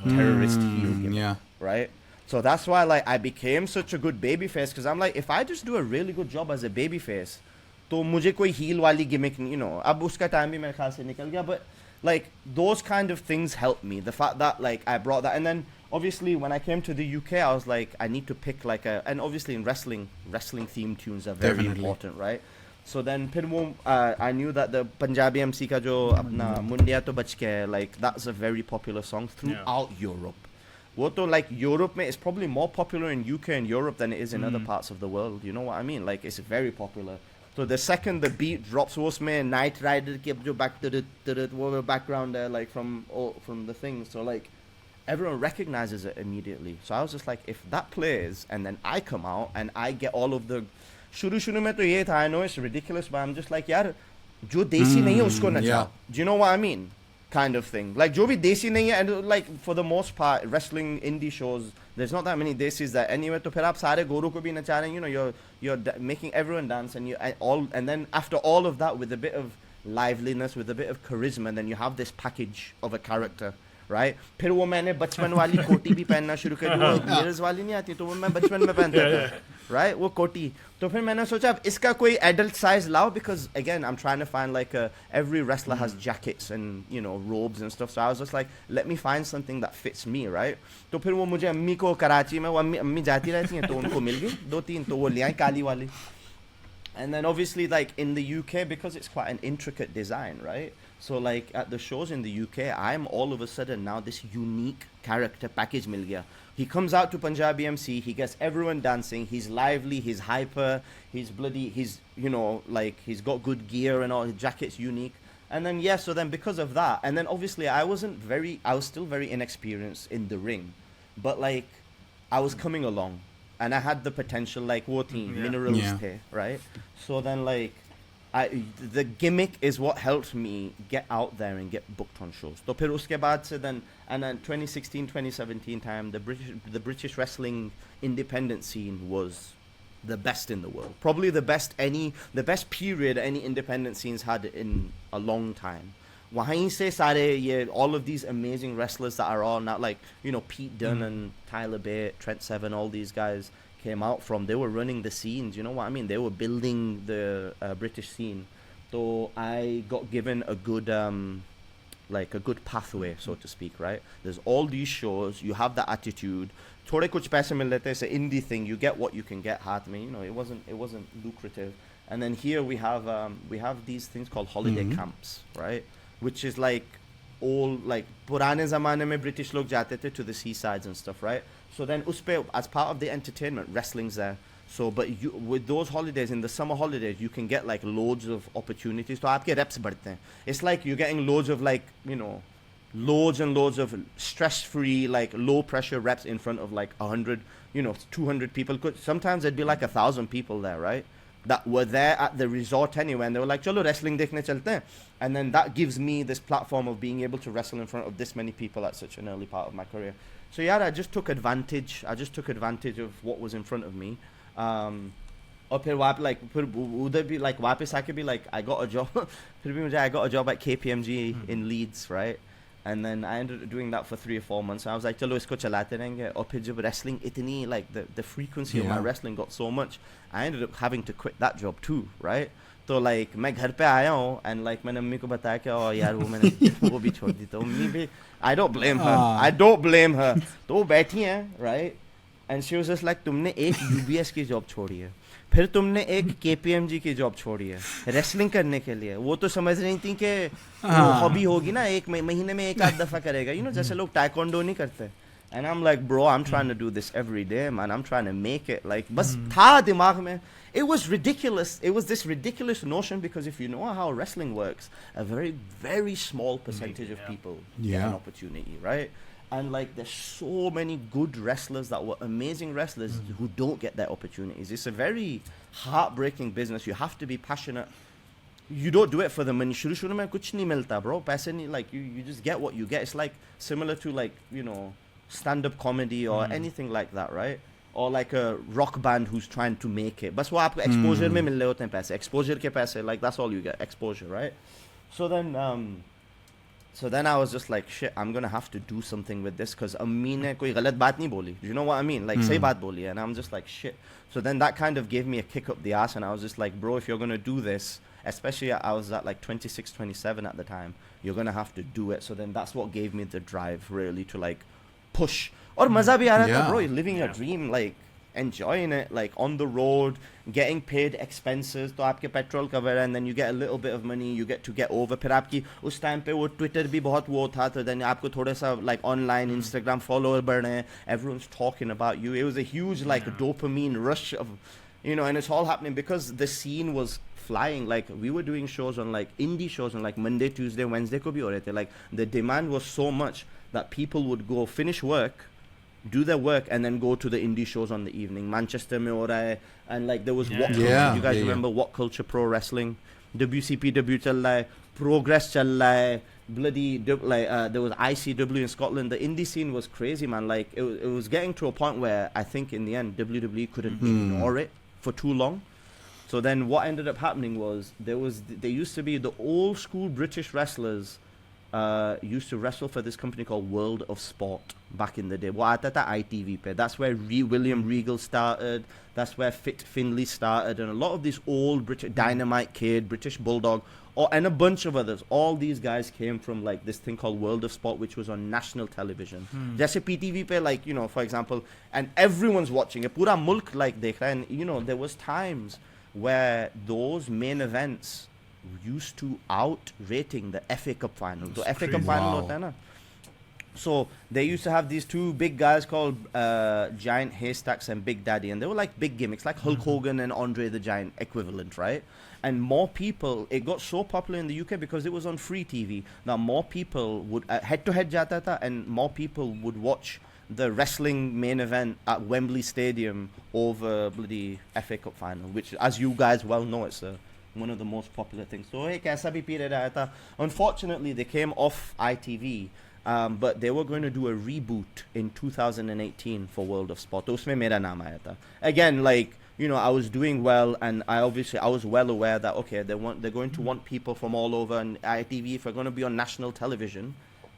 terrorist heel gimmick, yeah right? So that's why, like, I became such a good babyface, because I'm like, if I just do a really good job as a babyface, तो मुझे कोई heel वाली gimmick, you know, अब उसका time भी मेरे ख्याल से निकल गया, but like those kind of things helped me. The fact that like I brought that, and then obviously when I came to the UK, I was like, I need to pick like a, and obviously in wrestling themed tunes are very Definitely. important, right? So then फिर वो I knew that the Punjabi MC का जो अपना मुंडिया तो बच के है, like that's a very popular song throughout Europe. वो तो like Europe में is probably more popular in UK and Europe than it is in other parts of the world. You know what I mean? Like it's very popular. So the second the beat drops, वो उसमें Night Rider के जो background there, like from the thing. So like everyone recognizes it immediately. So I was just like, if that plays and then I come out and I get all of the शुरू में तो ये था, I know it's ridiculous, but I'm just like, यार जो देसी नहीं है उसको नचाओ. yeah. Do you know what I mean? Kind of thing. Like जो भी देसी नहीं है, and like for the most part wrestling indie shows, there's not that many desis that anyway, तो फिर आप सारे गोरों को भी नचा रहे हैं, you know, you're making everyone dance, and then after all of that with a bit of liveliness, with a bit of charisma, then you have this package of a character, right? फिर वो मैंने बचपन वाली कोटी भी पहनना शुरू कर दी. वो मिरर्स वाली नहीं आती, तो वो मैं बचपन में पहनता था, right? वो कोटी. तो फिर मैंने सोचा अब इसका कोई adult size लाओ, because again I'm trying to find like every wrestler has jackets and, you know, robes and stuff, so I was just like, let me find something that fits me, right? तो फिर वो मुझे अम्मी को कराची में, वो अम्मी जाती रहती हैं, तो उनको मिल गई 2-3, तो वो ले आई काली वाली. And then obviously like in the UK, because it's quite an intricate design, right? So like at the shows in the UK, I'm all of a sudden now this unique character package mil gaya. He comes out to Punjabi MC, he gets everyone dancing, he's lively, he's hyper, he's bloody, he's, you know, like he's got good gear and all, his jacket's unique. And then so then because of that, and then obviously I was still very inexperienced in the ring, but like I was coming along and I had the potential, like what minerals Yeah. the, right? So then like the gimmick is what helped me get out there and get booked on shows. तो फिर उसके बाद से then 2016 2017 time the British wrestling independent scene was the best in the world. Probably the best period any independent scenes had in a long time. वहीं से सारे all of these amazing wrestlers that are all now, like, you know, Pete Dunne and Tyler Bate, Trent Seven, all these guys came out from. They were running the scenes, you know what I mean? They were building the British scene. So I got given a good like a good pathway, so to speak, right? There's all these shows, you have the attitude. थोड़े कुछ पैसे मिल लेते, it's an indie thing, you get what you can get. हाथ में, you know, it wasn't lucrative. And then here we have these things called holiday camps, right? Which is like all like पुराने ज़माने में British लोग जाते थे to the seasides and stuff, right? So then उसपे, as part of the entertainment, wrestling's there. So but you, with those holidays, in the summer holidays, you can get like loads of opportunities. तो आपके reps बढ़ते हैं. It's like you're getting loads of, like, you know, loads and loads of stress-free, like low pressure reps in front of like 100, you know, 200 people. Sometimes there'd be like 1,000 people there, right? That were there at the resort anyway, and they were like, "Chalo, wrestling dekhne chalte hain." And then that gives me this platform of being able to wrestle in front of this many people at such an early part of my career. So yeah, I just took advantage of what was in front of me. और फिर वहाँ पे like फिर उधर भी like वापस आके भी like I got a job. फिर भी मुझे I got a job at KPMG in Leeds, right? And then I ended up doing that for 3 or 4 months. And I was like, चलो इसको चलाते रहेंगे. और फिर जब wrestling इतनी, like the frequency of my wrestling got so much, I ended up having to quit that job too, right? तो like मैं घर पे आया हूँ and like मैंने मम्मी को बताया कि ओ यार वो मैंने वो भी छोड़ दी. तो मम्मी भी, I don't blame her. तो वो बैठी हैं, right? And she was just like, तुमने एक UBS की जॉब छोड़ी है, फिर तुमने एक KPMG की जॉब छोड़ी है रेसलिंग करने के लिए. वो तो समझ रही थी कि हॉबी होगी ना, एक महीने में एक आध दफा करेगा, you know, जैसे लोग taekwondo नहीं करते. And I'm like, bro, I'm trying to do this every day, man. I'm trying to make it. Like, बस था दिमाग में. It was ridiculous. It was this ridiculous notion, because if you know how wrestling works, a very, very small percentage of people get an opportunity, right? And like, there's so many good wrestlers that were amazing wrestlers who don't get their opportunities. It's a very heartbreaking business. You have to be passionate. You don't do it for the money. शुरू में कुछ नहीं मिलता, bro. पैसे नहीं, like you just get what you get. It's like similar to, like, you know, stand-up comedy or anything like that, right? Or like a rock band who's trying to make it. बस वो आपको exposure में मिल रहे होते हैं पैसे. Exposure के पैसे, like that's all you get, exposure, right? So then I was just like, shit, I'm gonna have to do something with this, because Ammi ne koi galat baat nahi boli. You know what I mean? Like, say baat boli. And I'm just like, shit. So then that kind of gave me a kick up the ass, and I was just like, bro, if you're gonna do this, especially I was at like 26, 27 at the time, you're gonna have to do it. So then that's what gave me the drive, really, to like push. Or maza bhi aa raha tha, bro, you're living your dream, like enjoying it, like on the road, getting paid expenses, तो आपके petrol cover है, and then you get a little bit of money, you get to get over. फिर आपकी उस time पे वो Twitter भी बहुत वो था, तो then आपको थोड़ा सा like online Instagram follower बढ़ रहे हैं, everyone's talking about you. It was a huge like dopamine rush of, you know, and it's all happening because the scene was flying. Like, we were doing shows on like indie shows on like Monday, Tuesday, Wednesday को भी हो रहे थे. Like, the demand was so much that people would go finish work, do their work, and then go to the indie shows on the evening. Manchester mein ho raha hai, and like there was What Culture. You guys remember What Culture Pro Wrestling? WCPW chal raha hai, Progress chal raha hai, bloody like there was ICW in Scotland. The indie scene was crazy, man. Like it was getting to a point where I think in the end WWE couldn't ignore it for too long. So then what ended up happening was there used to be the old school British wrestlers used to wrestle for this company called World of Sport back in the day. वो आता था ITV पे. That's where William Regal started. That's where Fit Finlay started, and a lot of these old British Dynamite Kid, British Bulldog, and a bunch of others. All these guys came from like this thing called World of Sport, which was on national television. जैसे PTV पे, like, you know, for example, and everyone's watching it. पूरा मुल्क like देख रहा है. And you know, there was times where those main events used to out-rating the FA Cup final. The FA Cup final hota hai na. So they used to have these two big guys called Giant Haystacks and Big Daddy, and they were like big gimmicks, like Hulk Hogan and Andre the Giant equivalent, right? And more people, it got so popular in the UK because it was on free TV. Now more people would head-to-head jata tha, and more people would watch the wrestling main event at Wembley Stadium over bloody FA Cup final, which, as you guys well know, it's a one of the most popular things. So एक ऐसा भी period आया था. Unfortunately, they came off ITV, but they were going to do a reboot in 2018 for World of Sport. तो उसमें मेरा नाम आया था. Again, like, you know, I was doing well, and I was well aware that okay, they're going to want people from all over, and ITV, if they're going to be on national television,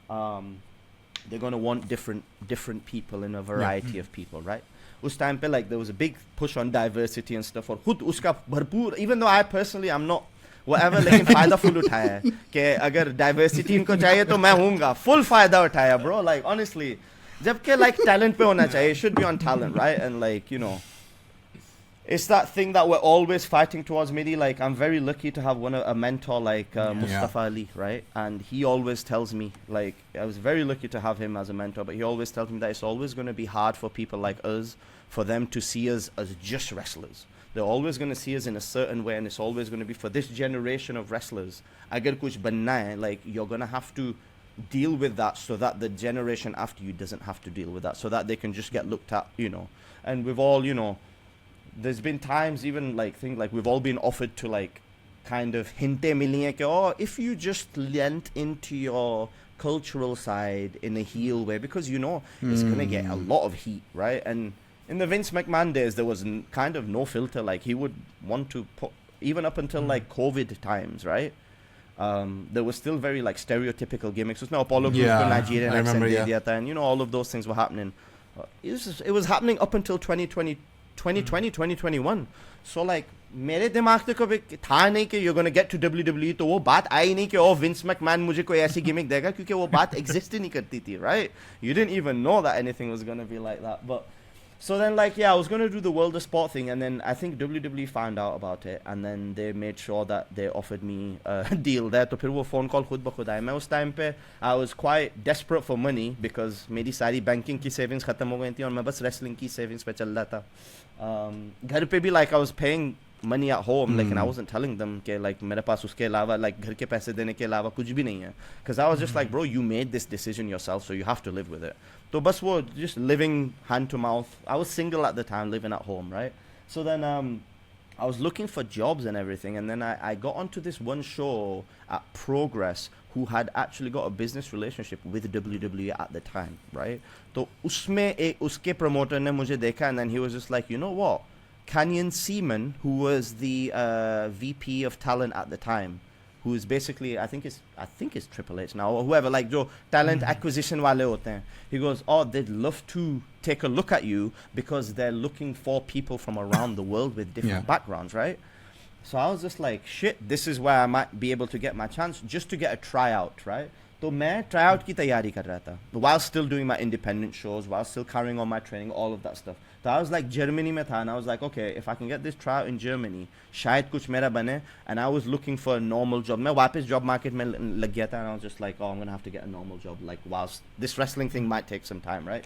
they're going to want different people in a variety of people, right? उस time पे like there was a big push on diversity and stuff, और खुद उसका भरपूर, even though I personally I'm not whatever, लेकिन फायदा full उठाया है कि अगर diversity इनको चाहिए तो मैं हूँगा, full फायदा उठाया, bro, like honestly, जबकि like talent पे होना चाहिए, it should be on talent, right? And like, you know, it's that thing that we're always fighting towards, Midi. Like, I'm very lucky to have a mentor like Mustafa Ali, right? And he always tells me, like, I was very lucky to have him as a mentor, but he always tells me that it's always going to be hard for people like us, for them to see us as just wrestlers. They're always going to see us in a certain way, and it's always going to be for this generation of wrestlers. Agar kuch banna hai, like, you're going to have to deal with that so that the generation after you doesn't have to deal with that, so that they can just get looked at, you know. And we've all, you know, there's been times even like things like we've all been offered to like kind of hinte milli hai ki, oh, if you just lent into your cultural side in a heel way, because you know it's going to get a lot of heat, right? And in the Vince McMahon days, there was kind of no filter. Like, he would want to put, even up until like COVID times, right? There was still very like stereotypical gimmicks. Usme Apollo Crews ko Nigerian accent de diya tha, and you know, all of those things were happening. It was happening up until 2021. So like, मेरे दिमाग में कभी था नहीं कि you're gonna get to WWE, तो वो बात आई नहीं कि oh, Vince McMahon मुझे कोई ऐसी gimmick देगा, क्योंकि वो बात exist ही नहीं करती थी, right? You didn't even know that anything was gonna be like that. But so then, like, yeah, I was gonna do the World of Sport thing, and then I think WWE found out about it, and then they made sure that they offered me a deal there. तो फिर वो phone call खुद ब खुद आया. मैं उस time पे I was quite desperate for money because मेरी सारी banking की savings खत्म हो गई थी और मैं बस wrestling की savings पे चल रहा था. घर पे भी like I was paying money at home, like, and I wasn't telling them कि like मेरे पास उसके अलावा like घर के पैसे देने के अलावा कुछ भी नहीं है, because I was just like, bro, you made this decision yourself, so you have to live with it. तो बस वो just living hand to mouth. I was single at the time, living at home, right? So then I was looking for jobs and everything, and then I got onto this one show at Progress who had actually got a business relationship with WWE at the time, right? तो उसमें उसके promoter ने मुझे देखा, and then he was just like, you know what? Canyon Seaman, who was the VP of talent at the time, who is basically, I think it's Triple H now, or whoever, like जो talent acquisition वाले होते हैं. He goes, oh, they'd love to take a look at you because they're looking for people from around the world with different backgrounds, right? So I was just like, shit, this is where I might be able to get my chance, just to get a tryout, right? तो मैं tryout की तैयारी कर रहा था, while still doing my independent shows, while still carrying on my training, all of that stuff. So I was like, Germany में था, and I was like, okay, if I can get this tryout in Germany, शायद कुछ मेरा बने. And I was looking for a normal job. मैं वापस job market में लग गया था, and I was just like, oh, I'm gonna have to get a normal job, like, whilst this wrestling thing might take some time, right?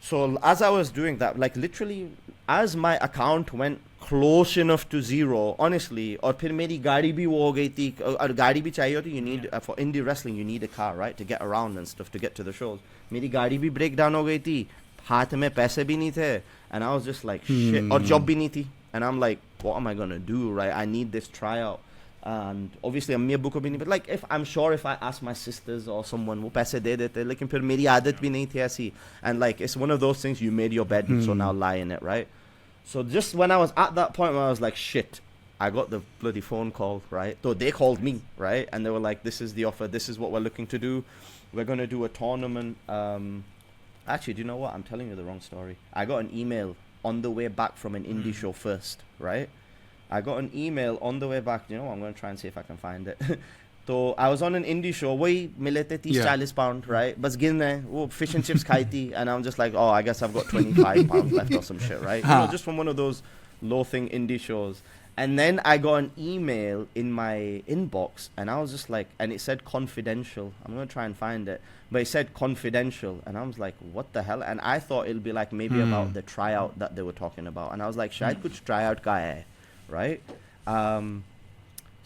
So as I was doing that, like, literally, as my account went close enough to zero, honestly, और फिर मेरी गाड़ी भी वो हो गई थी, और गाड़ी भी चाहिए होती, you need for indie wrestling, you need a car, right, to get around and stuff, to get to the shows. मेरी गाड़ी भी break down हो गई थी, हाथ में पैसे भी नहीं थे, and I was just like, shit, और job भी नहीं थी, and I'm like, what am I gonna do, right? I need this tryout. And obviously अम्मी अब्बू को भी नहीं, but like, if I'm sure if I ask my sisters or someone, वो पैसे दे देते, लेकिन फिर मेरी आदत भी नहीं थी ऐसी, and like, it's one of those things, you made your bed, so now lie in it, right? So just when I was at that point where I was like, shit, I got the bloody phone call, right? So they called me, right? And they were like, this is the offer, this is what we're looking to do, we're going to do a tournament. Actually, do you know what? I'm telling you the wrong story. I got an email on the way back from an indie show first, right? I got an email on the way back. You know what? I'm going to try and see if I can find it. So I was on an indie show. वही मिले थे 30-40 pound, right? बस गिन रहे वो fish and chips खाई थी, and I'm just like, oh, I guess I've got 25 pounds left or some shit, right? You know, just from one of those low thing indie shows. And then I got an email in my inbox, and I was just like, and it said confidential. I'm going to try and find it. But it said confidential, and I was like, what the hell? And I thought it'll be like maybe about the tryout that they were talking about. And I was like, शायद कुछ tryout का है, right?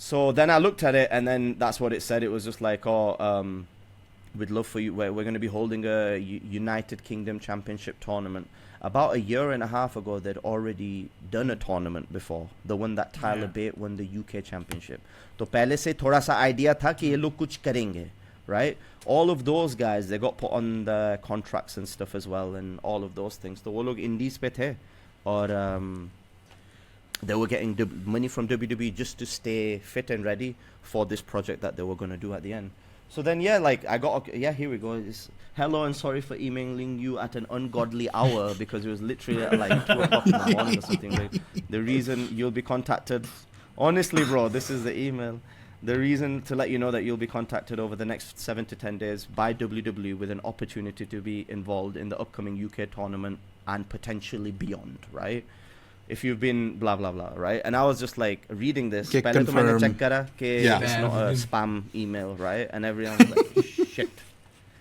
So then I looked at it, and then that's what it said. It was just like, we'd love for you. We're going to be holding a United Kingdom Championship tournament. about a year and a half ago, they'd already done a tournament before, the one that Tyler Bate won the UK Championship. तो पहले से थोड़ा सा idea था कि ये लोग कुछ करेंगे, right? All of those guys, they got put on the contracts and stuff as well, and all of those things. तो वो लोग indies पे थे, और they were getting money from WWE just to stay fit and ready for this project that they were going to do at the end. So then, yeah, like I got, yeah, here we go. It's, hello and sorry for emailing you at an ungodly hour, because it was literally at like 2 o'clock in the morning or something. Like, the reason you'll be contacted, honestly, bro, this is the email. The reason to let you know that you'll be contacted over the next 7 to 10 days by WWE with an opportunity to be involved in the upcoming UK tournament and potentially beyond, right? If you've been blah blah blah, right? And I was just like reading this. Pehle to maine check kara कि it's not a spam email, right? And everyone was like, shit,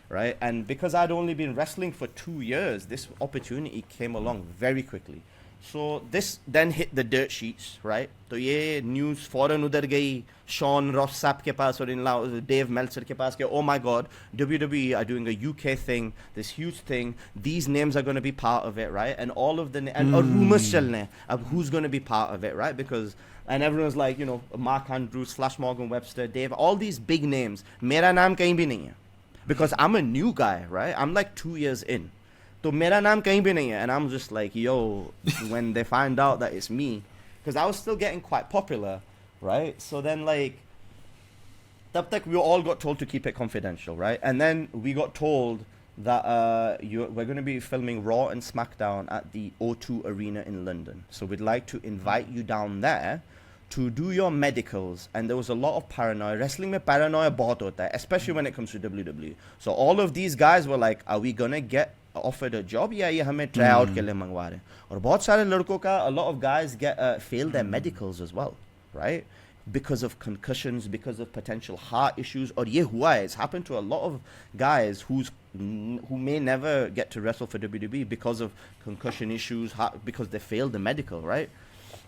right? And because I'd only been wrestling for 2 years, this opportunity came along very quickly. So this then hit the dirt sheets, right? तो ये news फौरन उधर गई Sean Ross Sapp के पास और इन Dave Meltzer के पास के, oh my god, WWE are doing a UK thing, this huge thing, these names are going to be part of it, right? And all of the and rumors चलने of who's going to be part of it, right? Because and everyone's like, you know, Mark Andrews / Morgan Webster, Dave, all these big names, मेरा नाम कहीं भी नहीं है, because I'm a new guy, right? I'm like 2 years in. तो मेरा नाम कहीं भी नहीं है, and I'm just like, yo, when they find out that it's me, because I was still getting quite popular, right? So then like, tab tak we all got told to keep it confidential, right? And then we got told that we're going to be filming Raw and SmackDown at the O2 Arena in London. So we'd like to invite you down there to do your medicals. And there was a lot of paranoia. Wrestling mein paranoia bahut hota hai, especially when it comes to WWE. So all of these guys were like, are we going to get offered a job, या ये हमें try out के लिए मंगवा रहे हैं? और बहुत सारे लड़कों का, a lot of guys get fail their medicals as well, right? Because of concussions, because of potential heart issues. और ये हुआ है, it's happened to a lot of guys who may never get to wrestle for WWE because of concussion issues, because they failed the medical, right?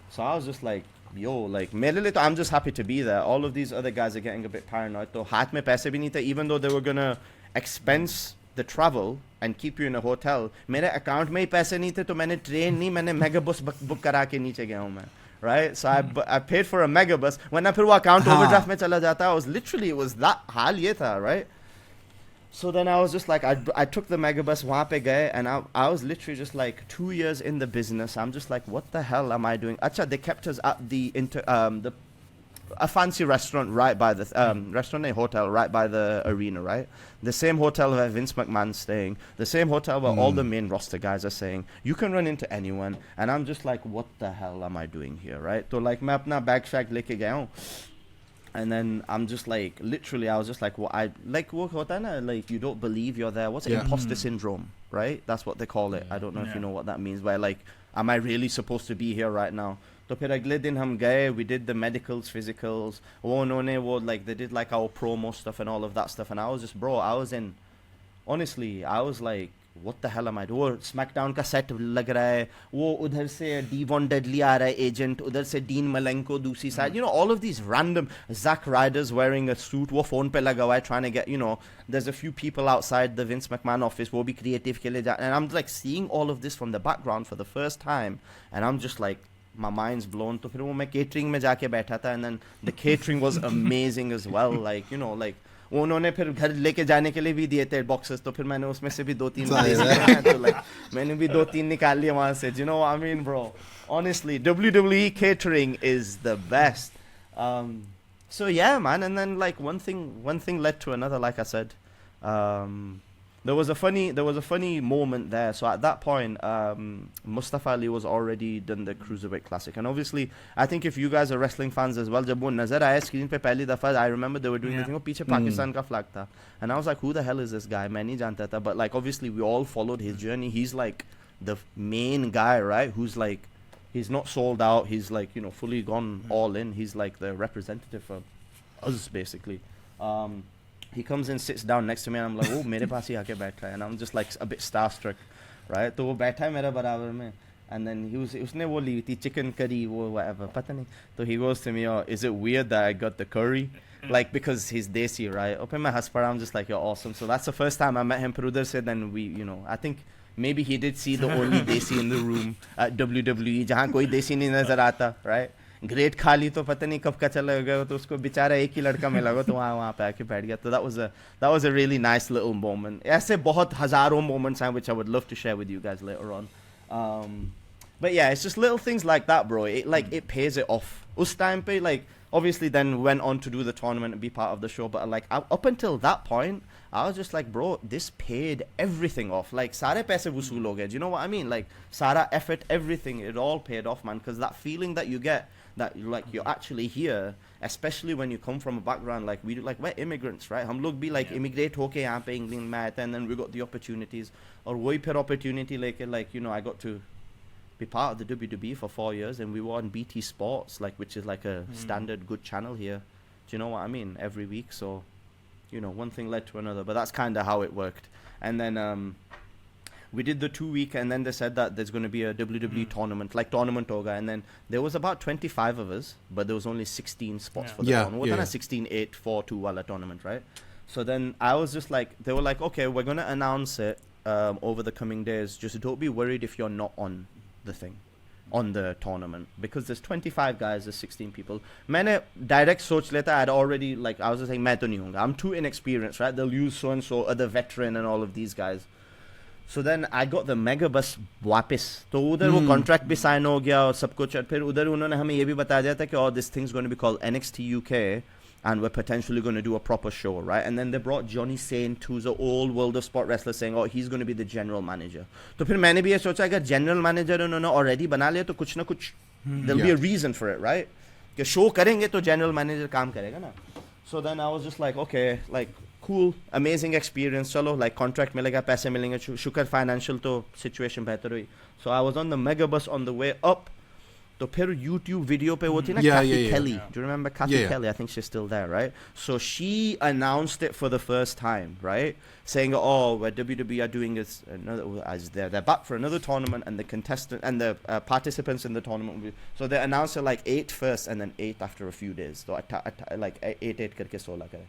So I was just like, yo, like मेरे लिए तो I'm just happy to be there. All of these other guys are getting a bit paranoid. तो हाथ में पैसे भी नहीं थे, even though they were gonna expense the travel and keep you in a hotel. मेरे account में ही पैसे नहीं थे, तो मैंने train नहीं, मैंने megabus book करा के नीचे गया हूँ मैं, right? So I paid for a megabus. When I फिर वो account overdraft में चला जाता, I was literally, it was that हाल ये था, right? So then I was just like, I took the megabus, वहाँ पे गए, and I was literally just like 2 years in the business. I'm just like, what the hell am I doing? Acha, they kept us at a fancy restaurant right by the hotel right by the arena, right? The same hotel where Vince McMahon's staying, the same hotel where all the main roster guys are staying. You can run into anyone, and I'm just like, what the hell am I doing here, right? So like मैं अपना bag shag लेके गया हूँ, and then I'm just like, literally I was just like, what I like वो होता है ना, like you don't believe you're there. What's it? Imposter syndrome, right? That's what they call it. I don't know if you know what that means, where like, am I really supposed to be here right now? तो फिर अगले दिन हम गए, we did the medicals, physicals, वो उन्होंने वो like, they did like our promo stuff and all of that stuff, and I was just, bro, I was in, honestly, I was like, what the hell am I doing? वो SmackDown का set लग रहा है, वो उधर से Devon Dudley आ रहा है agent, उधर से Dean Malenko दूसरी side, you know, all of these random, Zack Ryder's wearing a suit, वो phone पे लगा हुआ है, trying to get, you know, there's a few people outside the Vince McMahon office, वो भी creative के लिए जा, and I'm like seeing all of this from the background for the first time, and I'm just like, my mind's blown. तो फिर वो मैं catering में जाके बैठा था, and then the catering was amazing as well, like, you know, like वो उन्होंने फिर घर लेके जाने के लिए भी दिए थे boxes, तो फिर मैंने उसमें से भी 2-3 तो like मैंने भी 2-3 निकाल लिए वहाँ से. Do you know what I mean, bro? Honestly, WWE catering is the best. So yeah, man, and then like one thing led to another, like I said. There was a funny moment there. So at that point, Mustafa Ali was already done the Cruiserweight Classic, and obviously, I think if you guys are wrestling fans as well, जब वो नजर आया screen पे पहली दफा, I remember they were doing the thing. वो पीछे Pakistan का flag था, and I was like, who the hell is this guy? मैं नहीं जानता था, but like obviously we all followed his journey. He's like the main guy, right? Who's like, he's not sold out. He's like, you know, fully gone all in. He's like the representative for us basically. He comes in, sits down next to me, and I'm like, oh, मेरे पास ही आके बैठा है, and I'm just like a bit starstruck, right? तो वो बैठा है मेरे बराबर में, and then उसने वो ली थी chicken curry, वो whatever, पता नहीं. So he goes to me, oh, is it weird that I got the curry? Like, because he's desi, right? और फिर मैं हंस पड़ा, I'm just like, you're awesome. So that's the first time I met him. फिर उधर से then we, you know, I think maybe he did see the only desi in the room at WWE, जहाँ कोई देसी नहीं नजर आता, right? Great खाली तो पता नहीं कब का चला गया, तो उसको बेचारा एक ही लड़का मिला हो, तो वहाँ पे आके बैठ गया. So that was a really nice little moment. ऐसे बहुत हजारों moments हैं which I would love to share with you guys later on. But yeah, it's just little things like that, bro. It pays it off. Us time pe, like, obviously then went on to do the tournament and be part of the show, but like up until that point, I was just like, bro, this paid everything off. Like, sare paise wasool ho gaye. Do you know what I mean? Like, sara effort, everything, it all paid off, man. Because that feeling that you get, that like you're actually here, especially when you come from a background like we do, like we're immigrants, right? Hum log bhi like immigrate hoke yahan pe England mein aate, and then we got the opportunities. Or wohi phir opportunity leke, like, you know, I got to be part of the WWE for 4 years, and we were on BT Sports, like, which is like a standard good channel here. Do you know what I mean? Every week, so, you know, one thing led to another, but that's kind of how it worked. And then we did the 2 week, and then they said that there's going to be a WWE tournament, like tournament hoga, and then there was about 25 of us, but there was only 16 spots for the tournament. Yeah. 16, 8, 4, 2 wala tournament, right? So then I was just like, they were like, okay, we're going to announce it over the coming days. Just don't be worried if you're not on the thing, on the tournament, because there's 25 guys, there's 16 people. मैंने direct सोच लेता, I'd already, like, I was just like, मैं तो नहीं होऊंगा, I'm too inexperienced, right? They'll use so and so, other veteran and all of these guys. So then I got the mega bus वापस, तो उधर वो contract भी sign हो गया और सब कुछ, और फिर उधर उन्होंने हमें ये भी बताया दिया था कि oh, this thing's going to be called NXT UK, and we're potentially going to do a proper show, right? And then they brought Johnny Saint, who's an old World of Sport wrestler, saying, oh, he's going to be the general manager. तो फिर मैंने भी ये सोचा अगर general manager उन्होंने already बना लिया तो कुछ ना कुछ there'll be a reason for it, right? कि show करेंगे तो general manager काम करेगा ना. So then I was just like, okay, like, cool, amazing experience, चलो, like, contract मिलेगा, पैसे मिलेंगे, शुक्र financial तो situation बेहतर हुई. So I was on the mega bus on the way up. तो फिर YouTube video पे वो थी ना, Kathy Kelly. Do you remember Kathy Kelly? I think she's still there, right? So she announced it for the first time, right? Saying, oh, where WWE are doing this, as they're back for another tournament, and the contestant and the participants in the tournament. So they announced it like 8 first, and then 8 after a few days. So like 8 करके 16 करे.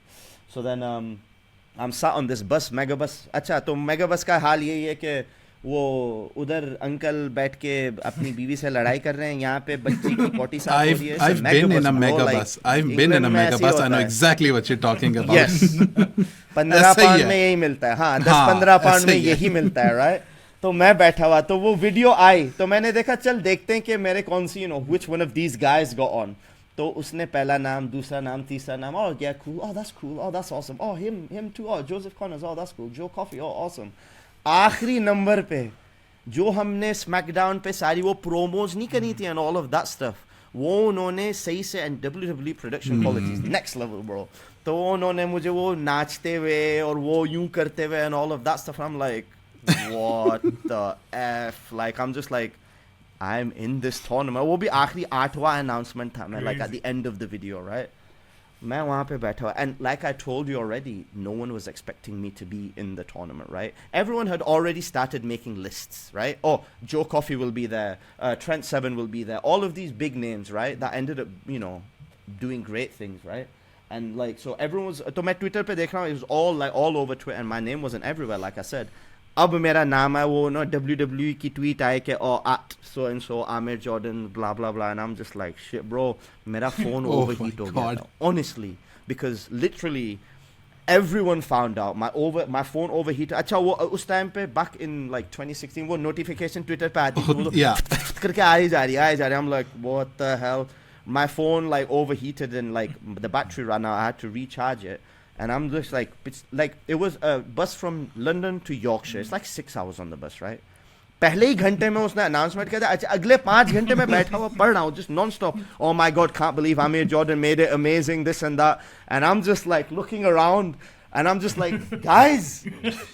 So then I'm sat on this bus, mega bus. अच्छा, तो mega bus का हाल यही है कि वो उधर अंकल बैठ के अपनी बीवी से लड़ाई कर रहे हैं, यहाँ पे बच्ची की पोटी साफ हो रही है. I've been in a mega bus. I've been in a mega bus. I know exactly what you're talking about. Yes. 15 pound में यही मिलता है. हाँ, 10-15 पाउंड में यही मिलता है, right? तो मैं बैठा हुआ, तो वो वीडियो आई, तो मैंने देखा चल देखते हैं कि मेरे कौन सी, you know, which one of these guys got on. तो उसने पहला नाम, दूसरा नाम, तीसरा नाम, oh yeah, cool, oh that's cool, oh that's awesome, oh him too, oh Joseph Connors, oh that's cool, Joe Coffey, oh awesome. आखिरी number पे जो हमने स्मैकडाउन पे सारी वो प्रोमोज नहीं करी थी and all of that stuff, वो उन्होंने सही से, and WWE production qualities next level, bro. तो उन्होंने मुझे वो नाचते हुए और वो यूं करते हुए and all of that stuff. I'm like, what the F? Like, I'm just like, I'm in this tournament. वो भी आखिरी 8वां announcement था मैं, like at the end of the video, right? मैं वहाँ पे बैठा हुआ, and like I told you already, no one was expecting me to be in the tournament, right? Everyone had already started making lists, right? Oh, Joe Coffey will be there, Trent Seven will be there, all of these big names, right? That ended up, you know, doing great things, right? And like, so everyone was, तो मैं Twitter पे देख रहा हूँ, it was all like all over Twitter, and my name wasn't everywhere, like I said. अब मेरा नाम है वो ना WWE की tweet आए कि oh at so and so Amir Jordan blah blah blah, and I'm just like shit bro, मेरा phone overheat हो गया, honestly, because literally everyone found out my phone overheated. अच्छा वो उस time पे back in like 2016 वो notification Twitter पे आती थी, वो करके आ ही जा रही. I'm like, what the hell? My phone like overheated and like the battery ran out. I had to recharge it. And I'm just like, it's like, it was a bus from London to Yorkshire. It's like 6 hours on the bus, right? पहले ही घंटे में उसने announcement किया था, अगले 5 घंटे में बैठा हुआ पढ़ रहा हूँ, just non-stop. Oh my God, can't believe Amir Jordan made it amazing, this and that. And I'm just like looking around, and I'm just like, guys,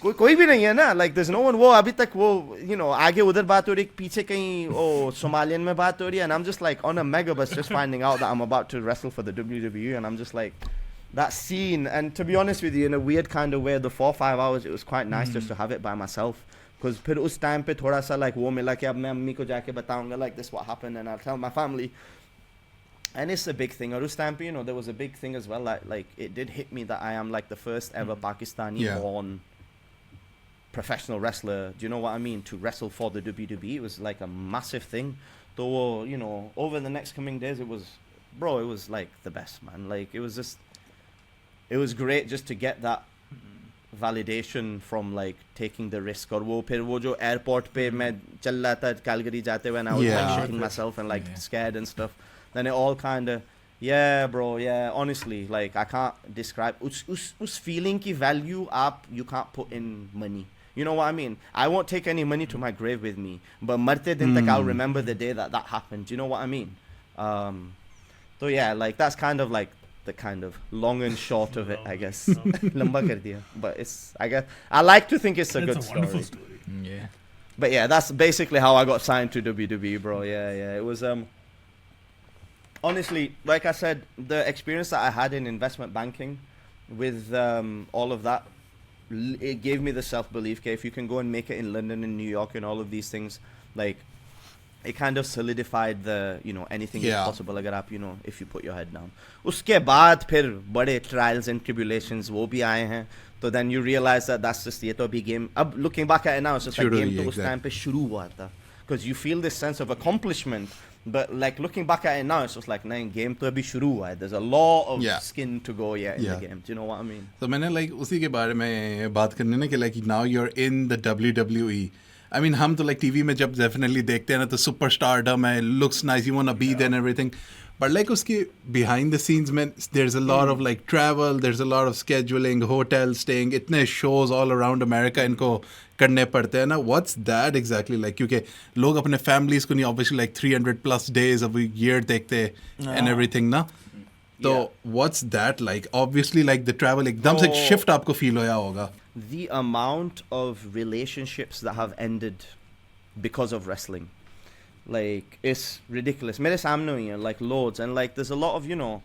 कोई भी नहीं है ना? Like, there's no one. वो अभी तक वो, you know, आगे उधर बात हो रही, पीछे कहीं ओ Somalian में बात हो रही, and I'm just like on a mega bus just finding out that I'm about to wrestle for the WWE, and I'm just like, that scene. And to be honest with you, in a weird kind of way, the 4-5 hours, it was quite nice just to have it by myself, because फिर उस time पे थोड़ा सा like वो मिला कि अब मैं अम्मी को जाके बताऊंगा like this what happened, and I'll tell my family, and it's a big thing. और उस time पे, you know, there was a big thing as well, like it did hit me that I am like the first ever Pakistani born professional wrestler, do you know what I mean, to wrestle for the WWE. It was like a massive thing. So, you know, over the next coming days, it was like the best, man. Like, it was great just to get that validation from like taking the risk. और वो फिर वो जो airport पे मैं चल रहा था Calgary जाते हुए, and I was like shitting myself and like scared and stuff. Then it all kind of, yeah, bro, yeah. Honestly, like I can't describe उस feeling की value you can't put in money. You know what I mean? I won't take any money to my grave with me, but मरते दिन तक I'll remember the day that happened. You know what I mean? So yeah, like that's kind of like the kind of long and short of it, I guess. Lamba kar diya. But I like to think it's a good story. Wonderful story. Yeah. But yeah, that's basically how I got signed to WWE, bro. Yeah. It was honestly, like I said, the experience that I had in investment banking with all of that, it gave me the self-belief. Okay, if you can go and make it in London and New York and all of these things, like it kind of solidified the, you know, anything is possible agar aap, you know, if you put your head down. Uske baad phir bade trials and tribulations wo bhi aaye hain. So then you realize that that's just ye to abhi game. Ab looking back at it now, it's just like game to us time pe shuru hua tha. Because you feel this sense of accomplishment. But like looking back at it now, it's just like, nahin, game to abhi shuru hua hai. There's a lot of skin to go yet in the game. Do you know what I mean? So मैंने like उसी के बारे में बात करने ना कि like now you're in the WWE. I mean, हम तो like TV में जब definitely देखते हैं ना तो superstardom है, looks nice, you wanna be there and everything. But like उसके behind the scenes में there's a lot of like travel, there's a lot of scheduling, hotel staying, इतने shows all around America इनको करने पड़ते हैं ना. What's that exactly like? क्योंकि लोग अपने families को नहीं obviously like 300 plus days of a year देखते and everything ना. So what's that like? Obviously like the travel एकदम से shift आपको feel होया होगा. The amount of relationships that have ended because of wrestling, like, it's ridiculous. Mere samne hi hai, like loads. And like there's a lot of, you know,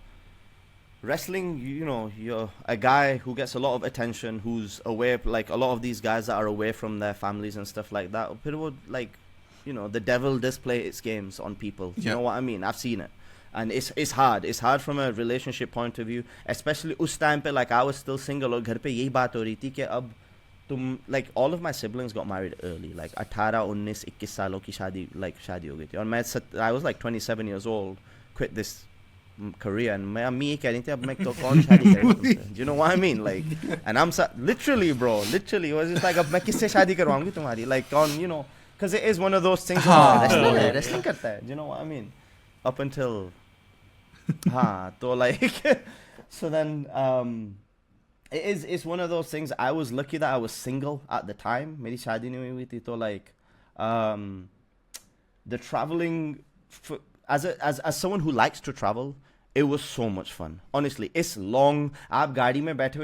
wrestling, you know, you're a guy who gets a lot of attention, who's away, like a lot of these guys that are away from their families and stuff like that. People, like, you know, the devil does play its games on people. You know what I mean? I've seen it. And it's hard. It's hard from a relationship point of view, especially us time pe, like I was still single और घर पे यही बात हो रही थी कि अब तुम, like all of my siblings got married early, like 18, 19, 21 सालों की शादी हो गई थी. और मैं I was like 27 years old, quit this career, and मैं अम्मी ये कह रही थी अब मैं तो कौन शादी करेगा तुमसे. Do you know what I mean? Like, and I'm literally, bro, literally, it was just like अब मैं किससे शादी करवाऊंगी तुम्हारी, like कौन, you know, because it is one of those things. Wrestling करता है. Do you know what I mean? Up until so like so then it's one of those things. I was lucky that I was single at the time. Meri shaadi nahi hui thi, to like the traveling as someone who likes to travel, it was so much fun. Honestly, it's long. Aap gaadi mein baithe hue,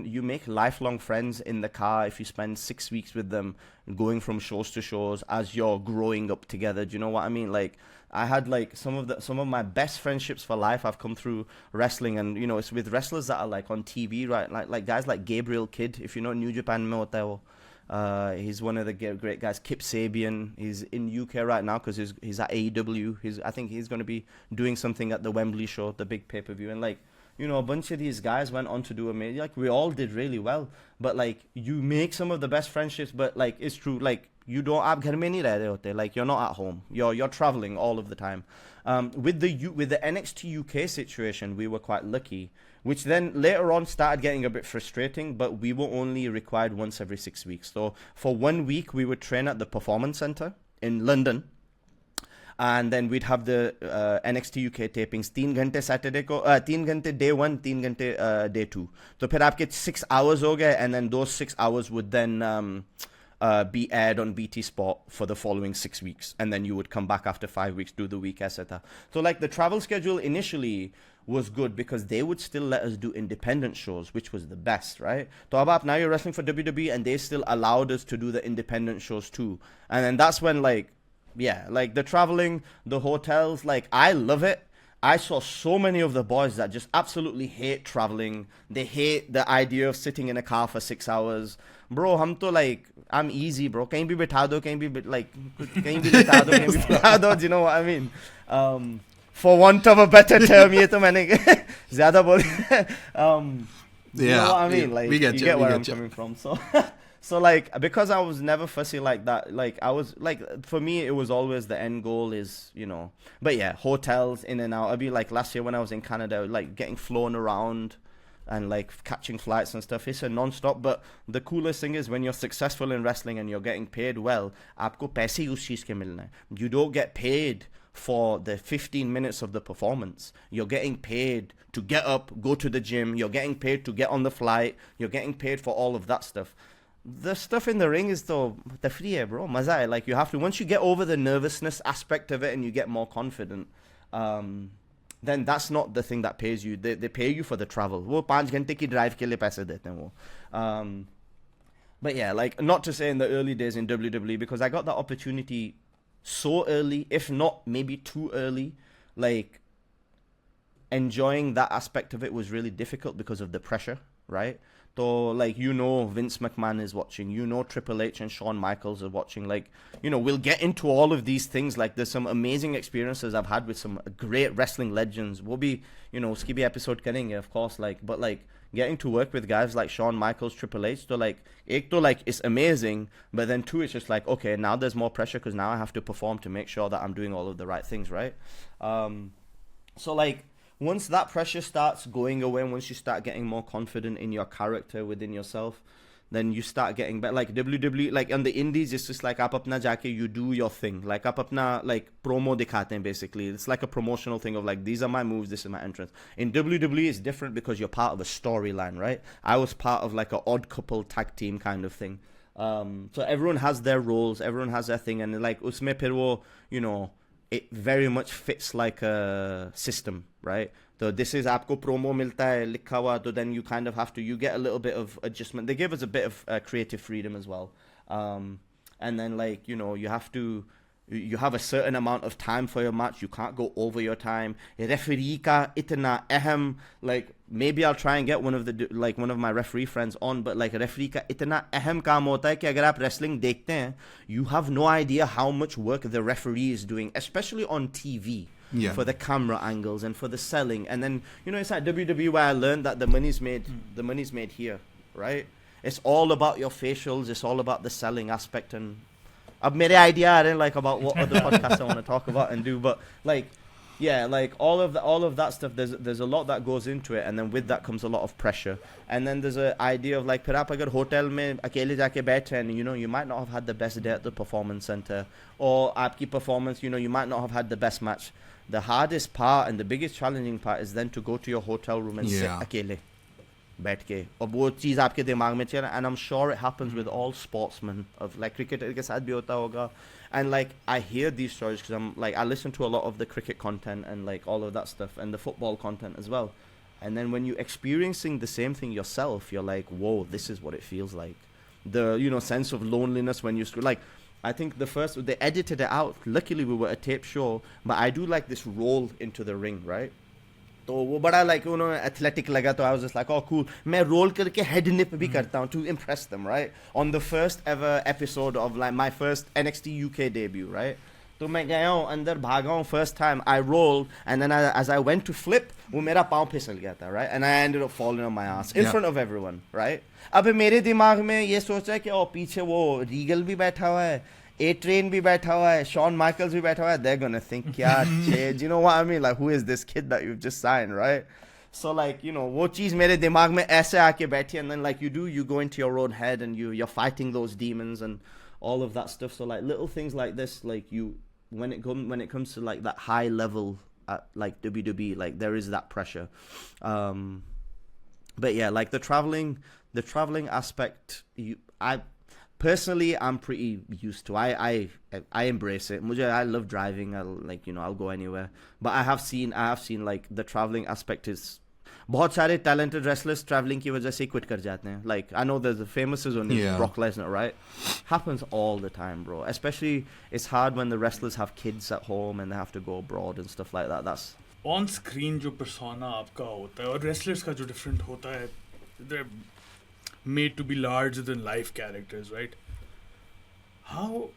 you make lifelong friends in the car if you spend 6 weeks with them, going from shows to shows as you're growing up together. Do you know what I mean? Like, I had like some of my best friendships for life I've come through wrestling. And you know, it's with wrestlers that are like on TV, right? Like guys like Gabriel Kidd, if you know New Japan mein hota hai wo. He's one of the great guys. Kip Sabian, he's in UK right now because he's at AEW. I think he's going to be doing something at the Wembley show, the big pay-per-view. And like, you know, a bunch of these guys went on to do amazing. Like, we all did really well. But like, you make some of the best friendships. But like, it's true. Like, you don't, aap ghar mein nahi reh rahe hote. Like, you're not at home. You're traveling all of the time. With the NXT UK situation, we were quite lucky, which then later on started getting a bit frustrating, but we were only required once every 6 weeks. So for 1 week, we would train at the Performance Center in London. And then we'd have the NXT UK tapings 3 घंटे Saturday को 3 घंटे day 1, 3 घंटे day 2. तो फिर आपके 6 hours हो गए, and then those 6 hours would then be aired on BT Sport for the following 6 weeks, and then you would come back after 5 weeks, do the week, etc. So like the travel schedule initially was good because they would still let us do independent shows, which was the best, right? So now you're wrestling for WWE, and they still allowed us to do the independent shows too. And then that's when like the traveling, the hotels, like I love it. I saw so many of the boys that just absolutely hate traveling. They hate the idea of sitting in a car for 6 hours. Bro, I'm easy, bro. Kahin bhi bitha do, kahin bhi bitha do, do you know what I mean? For want of a better term, ye to maine zyada bol. You know what I mean? Like, you get where I'm coming from. So like because I was never fussy like that, like I was like for me it was always the end goal is, you know. But yeah, hotels in and out. I'd be like last year when I was in Canada, like getting flown around and like catching flights and stuff. It's a non-stop. But the coolest thing is when you're successful in wrestling and you're getting paid well, आपको पैसे ही उस चीज के मिलना है. You don't get paid for the 15 minutes of the performance. You're getting paid to get up, go to the gym. You're getting paid to get on the flight. You're getting paid for all of that stuff. The stuff in the ring is though tafree hai, bro. Maza hai. Like you have to, once you get over the nervousness aspect of it and you get more confident, then that's not the thing that pays you. They pay you for the travel. वो 5 घंटे की drive के लिए पैसे देते हैं वो. But yeah, like not to say in the early days in WWE, because I got that opportunity so early, if not maybe too early, like enjoying that aspect of it was really difficult because of the pressure, right? So like, you know, Vince McMahon is watching, you know, Triple H and Shawn Michaels are watching, like, you know, we'll get into all of these things. Like there's some amazing experiences I've had with some great wrestling legends. We'll be, you know, uski bhi episode karenge, of course, like, but like getting to work with guys like Shawn Michaels, Triple H, so like, ek to like it's amazing, but then two, it's just like, okay, now there's more pressure because now I have to perform to make sure that I'm doing all of the right things, right? So like, once that pressure starts going away, once you start getting more confident in your character within yourself, then you start getting better. Like WWE, like on the indies, it's just like aap apna jaake you do your thing. Like aap apna like promo dikhate hain basically. It's like a promotional thing of like, these are my moves, this is my entrance. In WWE, it's different because you're part of a storyline, right? I was part of like a odd couple tag team kind of thing. So everyone has their roles, everyone has their thing, and like usme phir wo, you know, it very much fits like a system, right? So this is aapko promo milta hai likha hua, so then you kind of have to, you get a little bit of adjustment. They give us a bit of creative freedom as well. And then like, you know, you have a certain amount of time for your match. You can't go over your time. Referee ka itna aham, like maybe I'll try and get one of my referee friends on, but like referee ka itna aham kaam hota hai ki agar aap wrestling dekhte hain, you have no idea how much work the referee is doing, especially on TV. Yeah. For the camera angles and for the selling. And then, you know, it's like WWE where I learned that the money's made here, right? It's all about your facials, it's all about the selling aspect. And I've made an idea I didn't like about what other podcasts I want to talk about and do, but like, yeah, like all of that stuff, there's a lot that goes into it, and then with that comes a lot of pressure. And then there's an idea of like, फिर आप अगर hotel में अकेले जाके बैठे हैं, you know, you might not have had the best day at the performance center, or आपकी performance, you know, you might not have had the best match. The hardest part and the biggest challenging part is then to go to your hotel room and sit अकेले बैठ के, और वो चीज़ आपके दिमाग में चले. And I'm sure it happens with all sportsmen of like cricket के साथ भी होता होगा. And like I hear these stories because I'm like, I listen to a lot of the cricket content and like all of that stuff and the football content as well. And then when you're experiencing the same thing yourself, you're like, whoa, this is what it feels like. The, you know, sense of loneliness when you like, I think they edited it out. Luckily, we were a tape show, but I do like this roll into the ring, right? तो वो बड़ा like, you know, athletic लगा, तो I was just like, oh cool, मैं roll करके head nip भी करता हूँ to impress them, right? On the first ever episode of like my first NXT UK debut, right? तो मैं गया हूँ अंदर भागा हूँ first time, I rolled, and then as I went to flip, वो मेरा पाँव फिसल गया था, right? And I ended up falling on my ass in front of everyone, right? अब मेरे दिमाग में ये सोचा कि ओ पीछे वो रीगल भी बैठा हुआ है, A-Train भी बैठा हुआ है, Shawn Michaels भी बैठा हुआ है, they're gonna think क्या shit, you know what I mean? Like, who is this kid that you've just signed, right? So like, you know, वो चीज़ मेरे दिमाग में ऐसे आके बैठी, and then like you go into your own head and you're fighting those demons and all of that stuff. So like little things like this, like when it comes to like that high level at like WWE, like there is that pressure. But yeah, like the traveling aspect, personally, I'm pretty used to. I embrace it. I love driving. I'll go anywhere. But I have seen like the traveling aspect is. बहुत सारे talented wrestlers traveling की वजह से quit कर जाते हैं. Like I know there's the famous one is Brock Lesnar, right? Happens all the time, bro. Especially it's hard when the wrestlers have kids at home and they have to go abroad and stuff like that. That's on screen जो persona आपका होता है और wrestlers का जो different होता है, they're made to be larger than life characters, right? How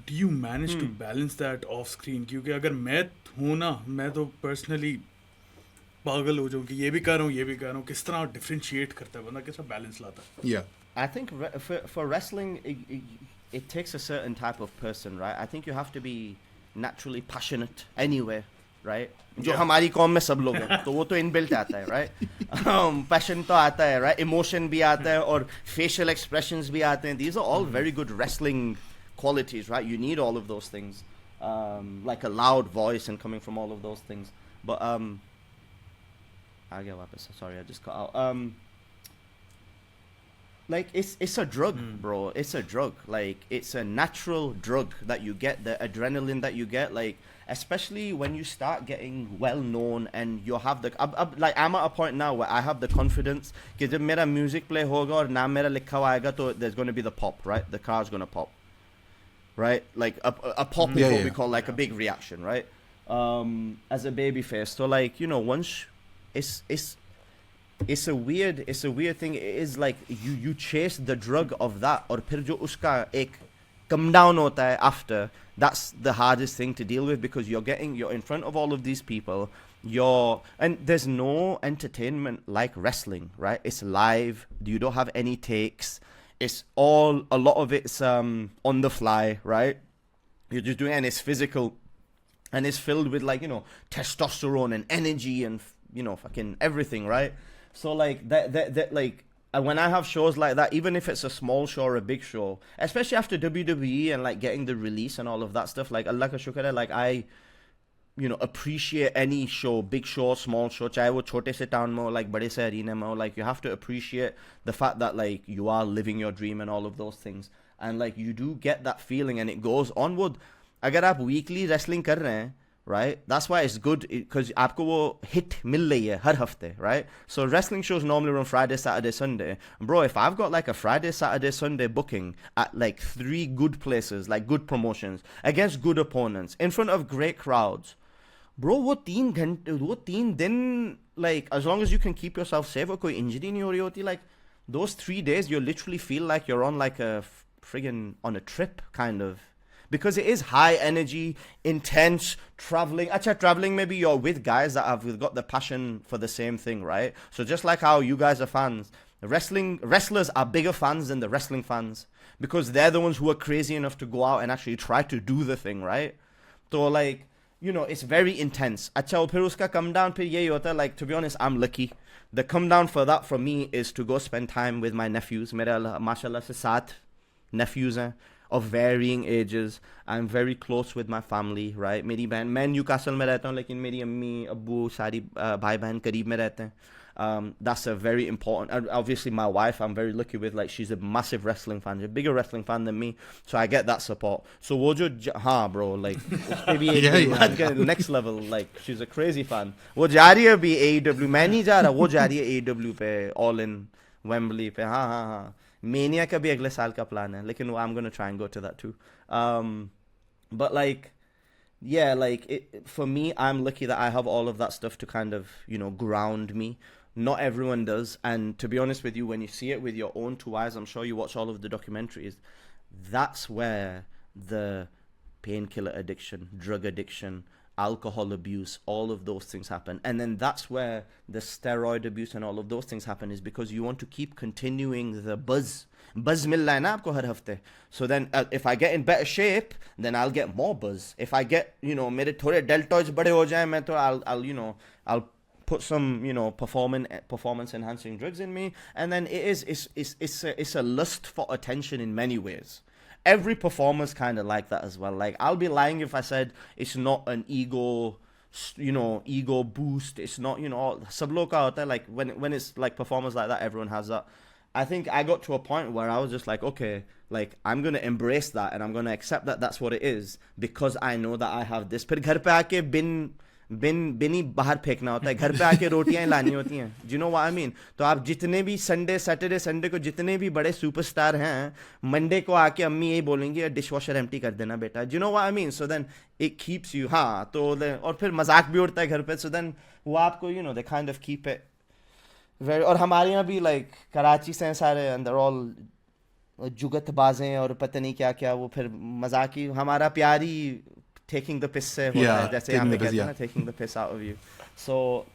do you manage to balance that off screen? क्योंकि अगर मैं हूँ ना, मैं तो personally पागल हो जाऊँ कि ये भी कर रहा हूँ, किस तरह differentiate करता है बंदा, किस तरह balance लाता है? Yeah. I think for wrestling, it takes a certain type of person, right? I think you have to be naturally passionate anyway, right? जो हमारी कौम में सब लोग हैं, तो वो तो इनबिल्ट आता है, right? Passion तो आता है, right? Emotion भी आता है और facial expressions भी आते हैं. These are all very good wrestling qualities, right? You need all of those things, like a loud voice and coming from all of those things. But sorry, I just cut out. Like it's a drug, bro. It's a drug. Like it's a natural drug that you get, the adrenaline that you get, like especially when you start getting well known and you have the like I'm at a point now where I have the confidence कि जब मेरा music play होगा और नाम मेरा लिखा हुआ आएगा तो there's going to be the pop, right? The car's going to pop, right? Like a pop is what we call like a big reaction, right? As a baby face. So like, you know, once it's a weird thing. It is like you chase the drug of that और फिर जो उसका एक come down hota hai after, that's the hardest thing to deal with because you're in front of all of these people, and there's no entertainment like wrestling, right? It's live, you don't have any takes, it's a lot of it's on the fly, right? You're just doing it and it's physical and it's filled with like, you know, testosterone and energy and, you know, fucking everything, right? So like that like when I have shows like that, even if it's a small show or a big show, especially after WWE and like getting the release and all of that stuff, like Allah ka shukar hai, like I, you know, appreciate any show, big show, small show, chahe wo chote se town mein ho, like bade se arena mein ho, like you have to appreciate the fact that like you are living your dream and all of those things, and like you do get that feeling and it goes onward. Agar aap weekly wrestling kar rahe hain, right? That's why it's good because आपको वो hit मिल रही है हर हफ्ते, right? So wrestling shows normally run Friday, Saturday, Sunday. Bro, if I've got like a Friday, Saturday, Sunday booking at like 3 good places, like good promotions, against good opponents, in front of great crowds, bro, वो 3 दिन, like as long as you can keep yourself safe और कोई injury नहीं हो रही होती, like those 3 days you literally feel like you're on like a friggin' on a trip kind of. Because it is high energy, intense, traveling. Actually, traveling maybe you're with guys that have got the passion for the same thing, right? So just like how you guys are fans, wrestlers are bigger fans than the wrestling fans because they're the ones who are crazy enough to go out and actually try to do the thing, right? So like, you know, it's very intense. Achha, phir uska come down phir yehi hota, like to be honest, I'm lucky. The come down for that for me is to go spend time with my nephews. Mera mashallah se 7 nephews hain. Of varying ages. I'm very close with my family, right? मेरी बहन, मैं Newcastle में रहता हूँ लेकिन मेरी अम्मी अब्बू सारी भाई बहन करीब में रहते हैं. That's a very important, obviously my wife I'm very lucky with, like she's a massive wrestling fan, she's a bigger wrestling fan than me, so I get that support. So वो जो हाँ bro, like maybe next level, like she's a crazy fan. वो जा रही है अभी AEW, मैं नहीं जा रहा, वो जा रही है AEW पे all in Wembley पे. हाँ Mania का भी अगले साल का प्लान है, लेकिन I'm gonna try and go to that too. But like, yeah, like for me, I'm lucky that I have all of that stuff to kind of, you know, ground me. Not everyone does, and to be honest with you, when you see it with your own 2 eyes, I'm sure you watch all of the documentaries, that's where the painkiller addiction, drug addiction, alcohol abuse, all of those things happen. And then that's where the steroid abuse and all of those things happen, is because you want to keep continuing the buzz mil raha hai na aapko har hafte. So then if I get in better shape, then I'll get more buzz. If I get, you know, mere thode deltoids bade ho jaye, main to I'll you know, I'll put some, you know, performance enhancing drugs in me, and then it's a lust for attention in many ways. Every performer's kind of like that as well. Like, I'll be lying if I said it's not an ego, you know, ego boost. It's not, you know, sab log ka hota hai, like when it's like performers like that, everyone has that. I think I got to a point where I was just like, okay, like I'm going to embrace that and I'm going to accept that that's what it is because I know that I have this. फिर घर पे आके बिन ही बाहर फेंकना होता है, घर पे आके रोटियां ही लानी होती हैं. Do you know what I mean? तो आप जितने भी सैटरडे संडे को जितने भी बड़े सुपरस्टार हैं, मंडे को आके अम्मी यही बोलेंगी डिश वॉशर एम्प्टी कर देना बेटा. Do you know what I mean? So then it keeps you, हाँ, तो और फिर मजाक भी उड़ता है घर पे. So then वो आपको, you know, they kind of keep it very. और हमारे यहाँ भी like कराची से हैं सारे, and they're all जुगत बाजें और पता नहीं क्या क्या, वो फिर मजाक ही, हमारा प्यार ही taking the piss से होता है, जैसे यहाँ पे कहते हैं ना, taking the piss out of you. So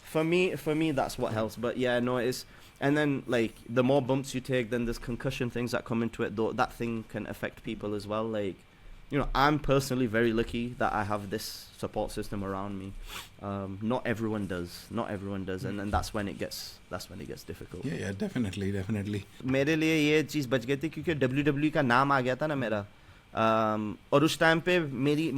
for me that's what helps. But yeah, no, it's, And then like the more bumps you take, then there's concussion things that come into it. Though that thing can affect people as well. Like, you know, I'm personally very lucky that I have this support system around me. Not everyone does. And then that's when it gets difficult. Yeah, definitely. मेरे लिए ये चीज़ बच गई थी क्योंकि WWE का नाम आ गया था ना मेरा. और उस टाइम पे मेरी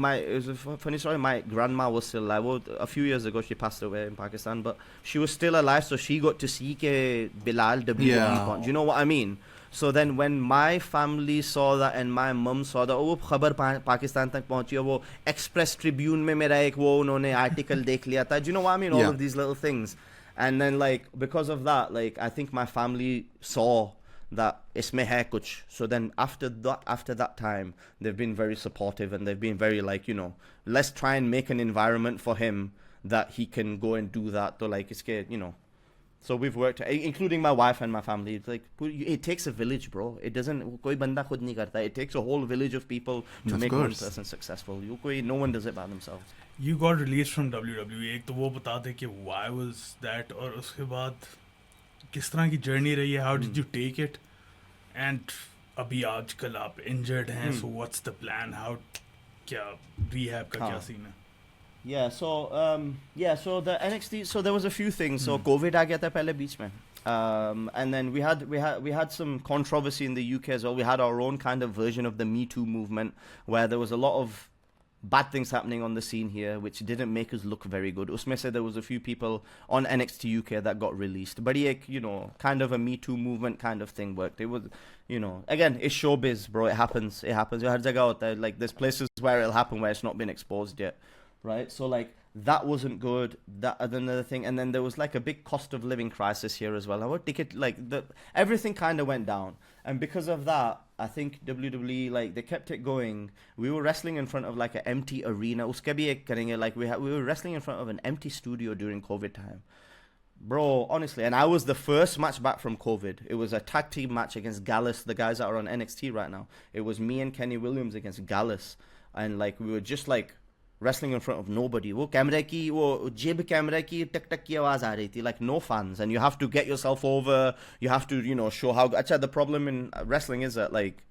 funny story, my grandma was still alive. A few years ago she passed away in Pakistan, but she was still alive, so she got to see के Bilal WWE. Yeah. Do you know what I mean? So then when my family saw that and my mum saw that, वो खबर पाकिस्तान तक पहुंची और वो Express Tribune में मेरा एक वो उन्होंने article देख लिया था. Do you know what I mean? All of these little things. And then like because of that, like I think my family saw that isme hai kuch. So then after that time, they've been very supportive and they've been very like, you know, let's try and make an environment for him that he can go and do that. So like it's, you know. So we've worked, including my wife and my family. It's like, it takes a village, bro. It doesn't, koi banda khud nahi karta. It takes a whole village of people to make one person successful. No one does it by themselves. You got released from WWE. एक तो वो बता दे कि why was that, और उसके बाद किस तरह की journey रही है? How did you take it? And अभी आजकल आप injured हैं, so what's the plan? How क्या rehab का क्या scene है? Yeah, so the NXT, so there was a few things. So COVID आ गया था पहले बीच में. And then we had some controversy in the UK as well. We had our own kind of version of the Me Too movement where there was a lot of bad things happening on the scene here, which didn't make us look very good. Usme said there was a few people on NXT UK that got released. But you know, kind of a Me Too movement kind of thing worked. It was, you know, again, it's showbiz, bro. It happens. Like there's places where it'll happen where it's not been exposed yet. Right, so like that wasn't good. That another thing, and then there was like a big cost of living crisis here as well. Our ticket, like everything kind of went down, and because of that, I think WWE like they kept it going. We were wrestling in front of like an empty arena. Uske bhi ek karenge, like we were wrestling in front of an empty studio during COVID time, bro. Honestly, and I was the first match back from COVID. It was a tag team match against Gallus, the guys that are on NXT right now. It was me and Kenny Williams against Gallus, and like we were just like wrestling in front of nobody. वो कैमरे की वो जेब कैमरे की टक टक की आवाज आ रही थी, like no fans, and you have to get yourself over. You have to, you know, show how. Actually, the problem in wrestling is that like,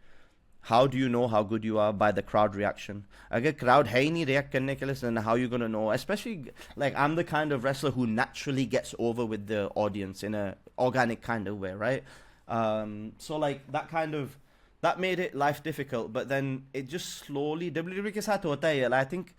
how do you know how good you are? By the crowd reaction. अगर crowd है ही नहीं react करने के लिए, then how you gonna know? Especially like I'm the kind of wrestler who naturally gets over with the audience in a organic kind of way, right? So like that made it life difficult, but then it just slowly WWE के साथ होता है. I think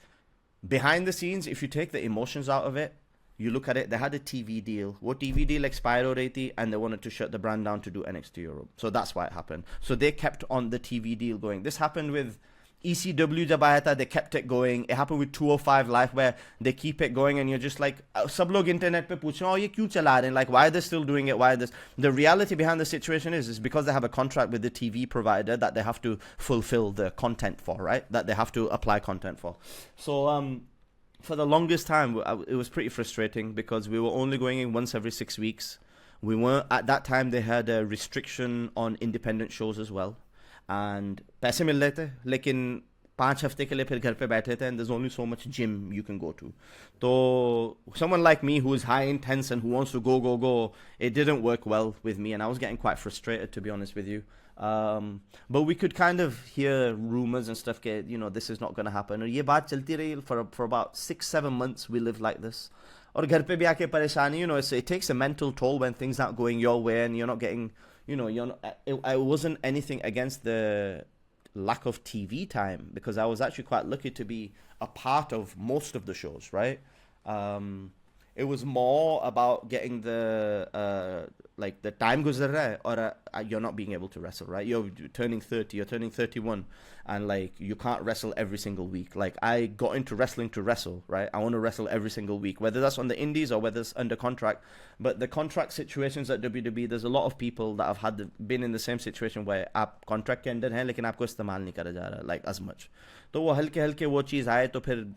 behind the scenes, if you take the emotions out of it, you look at it, they had a TV deal. What TV deal expired already, and they wanted to shut the brand down to do NXT Europe. So that's why it happened. So they kept on the TV deal going. This happened with ECW जब आया था, they kept it going. It happened with 205 Live where they keep it going, and you're just like, सब लोग internet पे पूछ रहे हैं, ये क्यों चला रहे हैं? Like, why are they still doing it? Why are this? The reality behind the situation is because they have a contract with the TV provider that they have to fulfill the content for, right? That they have to apply content for. So for the longest time, it was pretty frustrating because we were only going in once every 6 weeks. We weren't, at that time, they had a restriction on independent shows as well. And पैसे मिल रहे थे, लेकिन 5 हफ्ते के लिए फिर घर पे बैठे थे, and there's only so much gym you can go to. So someone like me who is high intense and who wants to go, it didn't work well with me, and I was getting quite frustrated, to be honest with you. But we could kind of hear rumors and stuff, you know, this is not going to happen. और ये बात चलती रही for about 6-7 months. We lived like this. और घर पे भी आके परेशानी, you know, it takes a mental toll when things aren't going your way and you're not getting, you know, it wasn't anything against the lack of TV time, because I was actually quite lucky to be a part of most of the shows, right? It was more about getting the like the time guzar raha hai, or you're not being able to wrestle, right? You're turning 30, you're turning 31, and like you can't wrestle every single week. Like I got into wrestling to wrestle, right? I want to wrestle every single week, whether that's on the indies or whether it's under contract. But the contract situations at WWE, there's a lot of people that have been in the same situation where आप contract के अंदर हैं लेकिन आपको इस्तेमाल नहीं करा जा रहा, like as much. तो वो हल्के वो चीज़ आए तो फिर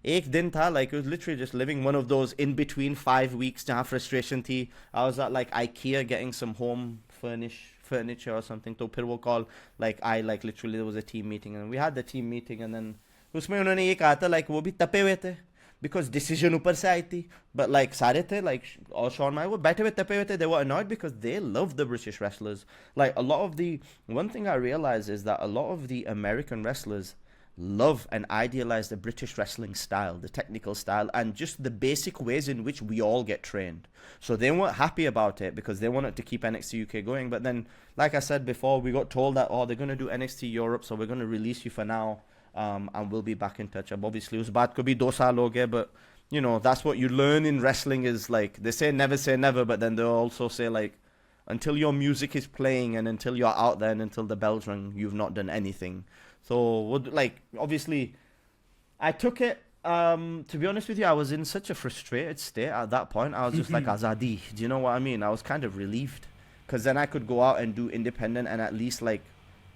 एक दिन था, like it was literally just living one of those in between 5 weeks जहाँ frustration थी. I was at like IKEA getting some home furniture or something. तो फिर वो call, like I like literally there was a team meeting and we had the team meeting, and then उसमें उन्होंने ये कहा था like वो भी तपे हुए थे. because decision ऊपर से आई थी. But like सारे थे like all Shawn Michaels वो बैठे हुए तपे हुए थे. They were annoyed because they love the British wrestlers. Like a lot of the one thing I realized is that a lot of the American wrestlers love and idealize the British wrestling style, the technical style, and just the basic ways in which we all get trained. So they weren't happy about it because they wanted to keep NXT UK going. But then, like I said before, we got told that, oh, they're going to do NXT Europe, so we're going to release you for now, and we'll be back in touch. Obviously, us baat ko bhi 2 saal ho gaye, but you know, that's what you learn in wrestling is like, they say never, but then they'll also say like, until your music is playing and until you're out there and until the bells ring, you've not done anything. So, like, obviously, I took it. To be honest with you, I was in such a frustrated state at that point. I was just like, Azadi. Do you know what I mean? I was kind of relieved. Because then I could go out and do independent and at least, like,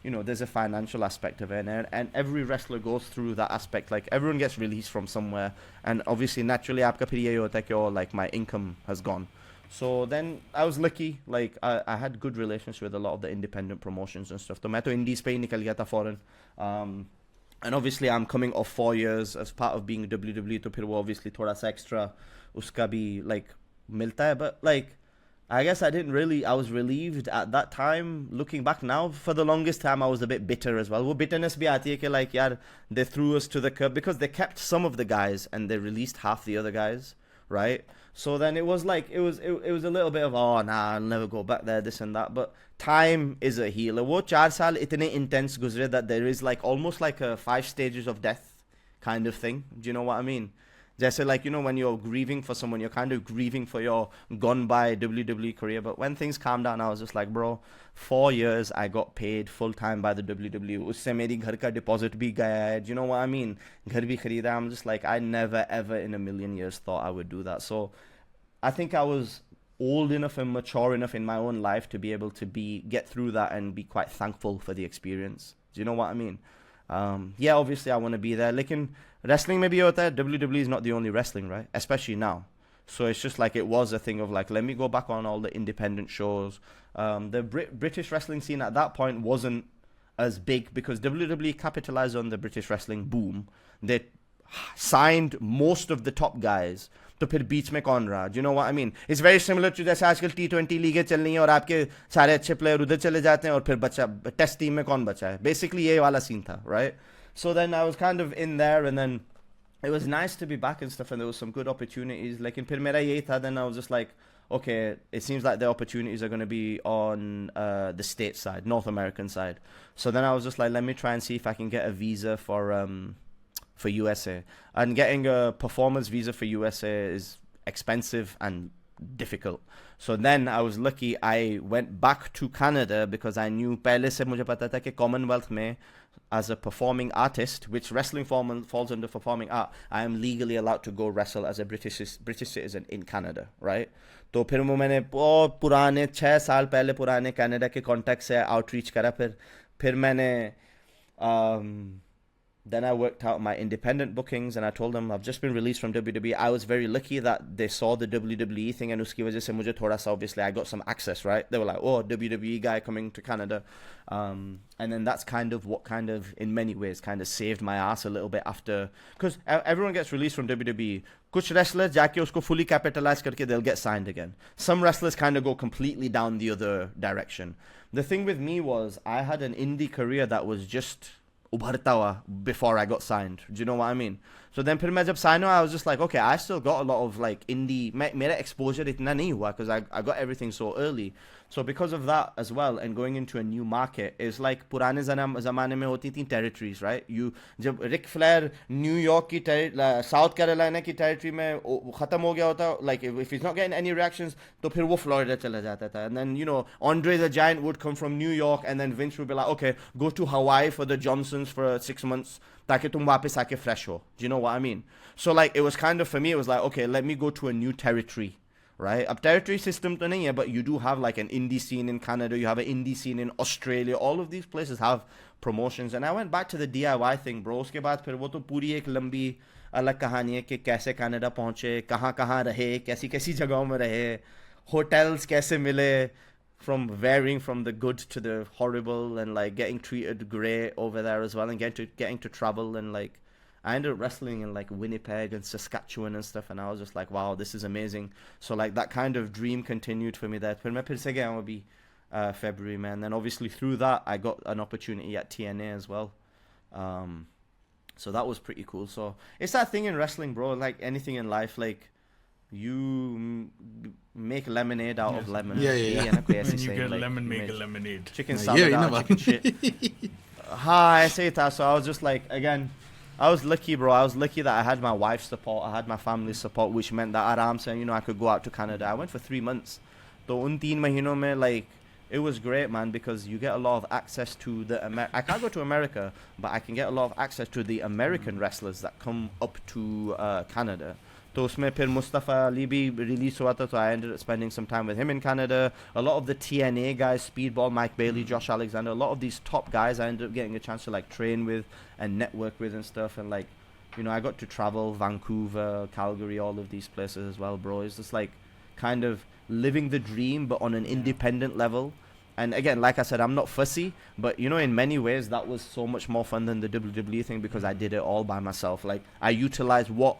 you know, there's a financial aspect of it. And every wrestler goes through that aspect. Like, everyone gets released from somewhere. And obviously, naturally, aapka phir ye hota hai ki, like, my income has gone. So then I was lucky. Like, I had good relations with a lot of the independent promotions and stuff. So मैं तो indies पे ही निकल गया था foreign. And obviously I'm coming off 4 years as part of being WWE, तो फिर वो obviously थोड़ा सा extra उसका भी like मिलता है. But like, I guess I was relieved at that time. Looking back now, for the longest time I was a bit bitter as well. वो bitterness भी आती है कि like यार, they threw us to the curb because they kept some of the guys and they released half the other guys, right? So then it was like, it was a little bit of, oh, nah, I'll never go back there, this and that. But time is a healer. वो 4 साल इतने intense गुजरे that there is like almost like a 5 stages of death kind of thing. Do you know what I mean? Just like, you know, when you're grieving for someone, you're kind of grieving for your gone by WWE career. But when things calmed down, I was just like, bro, 4 years I got paid full time by the WWE. Usse meri ghar ka deposit bhi gaya hai. Do you know what I mean? Ghar bhi kharida. I'm just like, I never ever in a million years thought I would do that. So I think I was old enough and mature enough in my own life to be able to get through that and be quite thankful for the experience. Do you know what I mean? Yeah, obviously I want to be there. Lekin wrestling maybe WWE is not the only wrestling, right? Especially now. So it's just like it was a thing of like, let me go back on all the independent shows. The British wrestling scene at that point wasn't as big because WWE capitalized on the British wrestling boom. They signed most of the top guys. तो फिर बीच में कौन रहा? Do you know what I mean? It's very similar to जैसे आजकल T20 लीगें चल रही हैं और आपके सारे अच्छे प्लेयर उधर चले जाते हैं और फिर बचा टेस्ट टीम में कौन बचा है? Basically ये वाला सीन था, right? So then I was kind of in there and then it was nice to be back and stuff and there was some good opportunities. Like in फिर मेरा यही था, then I was just like, okay, it seems like the opportunities are going to be on the States side, North American side. So then I was just like, let me try and see if I can get a visa for USA. And getting a performance visa for USA is expensive and difficult. So then I was lucky. I went back to Canada because I knew पहले से मुझे पता था कि Commonwealth में as a performing artist, which wrestling falls under performing art, I am legally allowed to go wrestle as a British citizen in Canada, right? तो फिर मैंने बहुत पुराने 6 साल पहले पुराने कनाडा के कॉन्टैक्ट से आउटरीच करा. फिर मैंने then I worked out my independent bookings and I told them I've just been released from WWE. I was very lucky that they saw the WWE thing and uski wajah se mujhe thoda sa, obviously I got some access, right? They were like, oh, WWE guy coming to Canada. And then that's kind of what kind of, in many ways, kind of saved my ass a little bit after. Because everyone gets released from WWE. Kuch wrestlers jaake usko fully capitalize karke they'll get signed again. Some wrestlers kind of go completely down the other direction. The thing with me was I had an indie career that was just उभरता हुआ before I got signed. Do you know what I mean? So then फिर मैं जब sign हुआ, I was just like, okay, I still got a lot of like indie. मेरा exposure इतना नहीं हुआ because I got everything so early. So because of that as well, and going into a new market is like पुराने ज़माने में होती थी territories, right? जब Ric Flair New York की South Carolina की territory में खत्म हो गया होता, like if he's not getting any reactions, तो फिर वो Florida चला जाता था. And then, you know, Andre the Giant would come from New York and then Vince would be like, okay, go to Hawaii for the Johnsons for 6 months ताकि तुम वापस आके fresh हो. Do you know what I mean? So like it was kind of, for me, it was like, okay, let me go to a new territory. Right? A territory system to nahi hai, but you do have like an indie scene in Canada, you have an indie scene in Australia, all of these places have promotions. And I went back to the DIY thing, bro. Uske baad phir wo to puri ek lambi alag kahani hai कि कैसे Canada पहुंचे, कहाँ रहे, कैसी जगहों में रहे, hotels कैसे मिले, from varying from the good to the horrible, and like getting treated great over there as well, and getting to travel and like I ended up wrestling in like Winnipeg and Saskatchewan and stuff, and I was just like, wow, this is amazing. So like that kind of dream continued for me there. But my second would be February, man. Then obviously through that, I got an opportunity at TNA as well. So that was pretty cool. So it's that thing in wrestling, bro. Like anything in life, like you make lemonade out of lemon. When you get lemon, make a lemonade. Chicken salad out of chicken shit. I say that. So I was just like, again, I was lucky, bro. I was lucky that I had my wife's support. I had my family's support, which meant that aram se, I could go out to Canada. I went for 3 months. So un 3 mahino mein, like, it was great, man, because you get a lot of access to the I can't go to America, but I can get a lot of access to the American wrestlers that come up to Canada. So usme phir Mustafa Ali bhi release hua tha, so I ended up spending some time with him in Canada. A lot of the TNA guys, Speedball, Mike Bailey, Josh Alexander, a lot of these top guys I ended up getting a chance to like train with and network with and stuff. And like, I got to travel Vancouver, Calgary, all of these places as well, bro. It's just like kind of living the dream, but on an independent level. And again, like I said, I'm not fussy, but in many ways that was so much more fun than the WWE thing because I did it all by myself. Like I utilized what,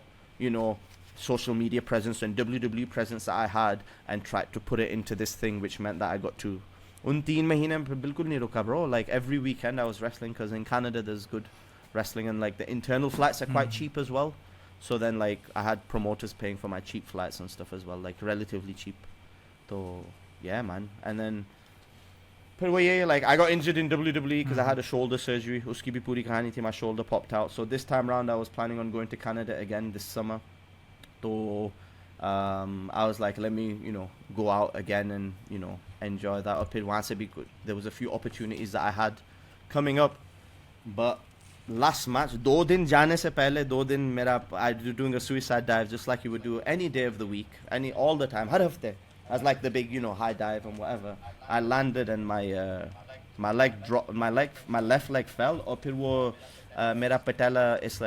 social media presence and WWE presence that I had and tried to put it into this thing, which meant that I got to un 3 mahine bilkul nahi ruka, bro. Like every weekend I was wrestling because in Canada there's good wrestling and like the internal flights are quite cheap as well. So then like I had promoters paying for my cheap flights and stuff as well, like relatively cheap. So yeah, man. And then like I got injured in WWE because I had a shoulder surgery. Uski bhi puri kahani thi, my shoulder popped out. So this time round I was planning on going to Canada again this summer. So I was like, let me, go out again and, enjoy that. Up in Wahan se bhi there was a few opportunities that I had coming up. But last match, 2 din jaane se pehle, 2 din I was doing a suicide dive just like you would do any day of the week, all the time, har hafte. I was like the big, high dive and whatever. I landed and my leg dropped, my left leg fell. Or phir wo mera patella is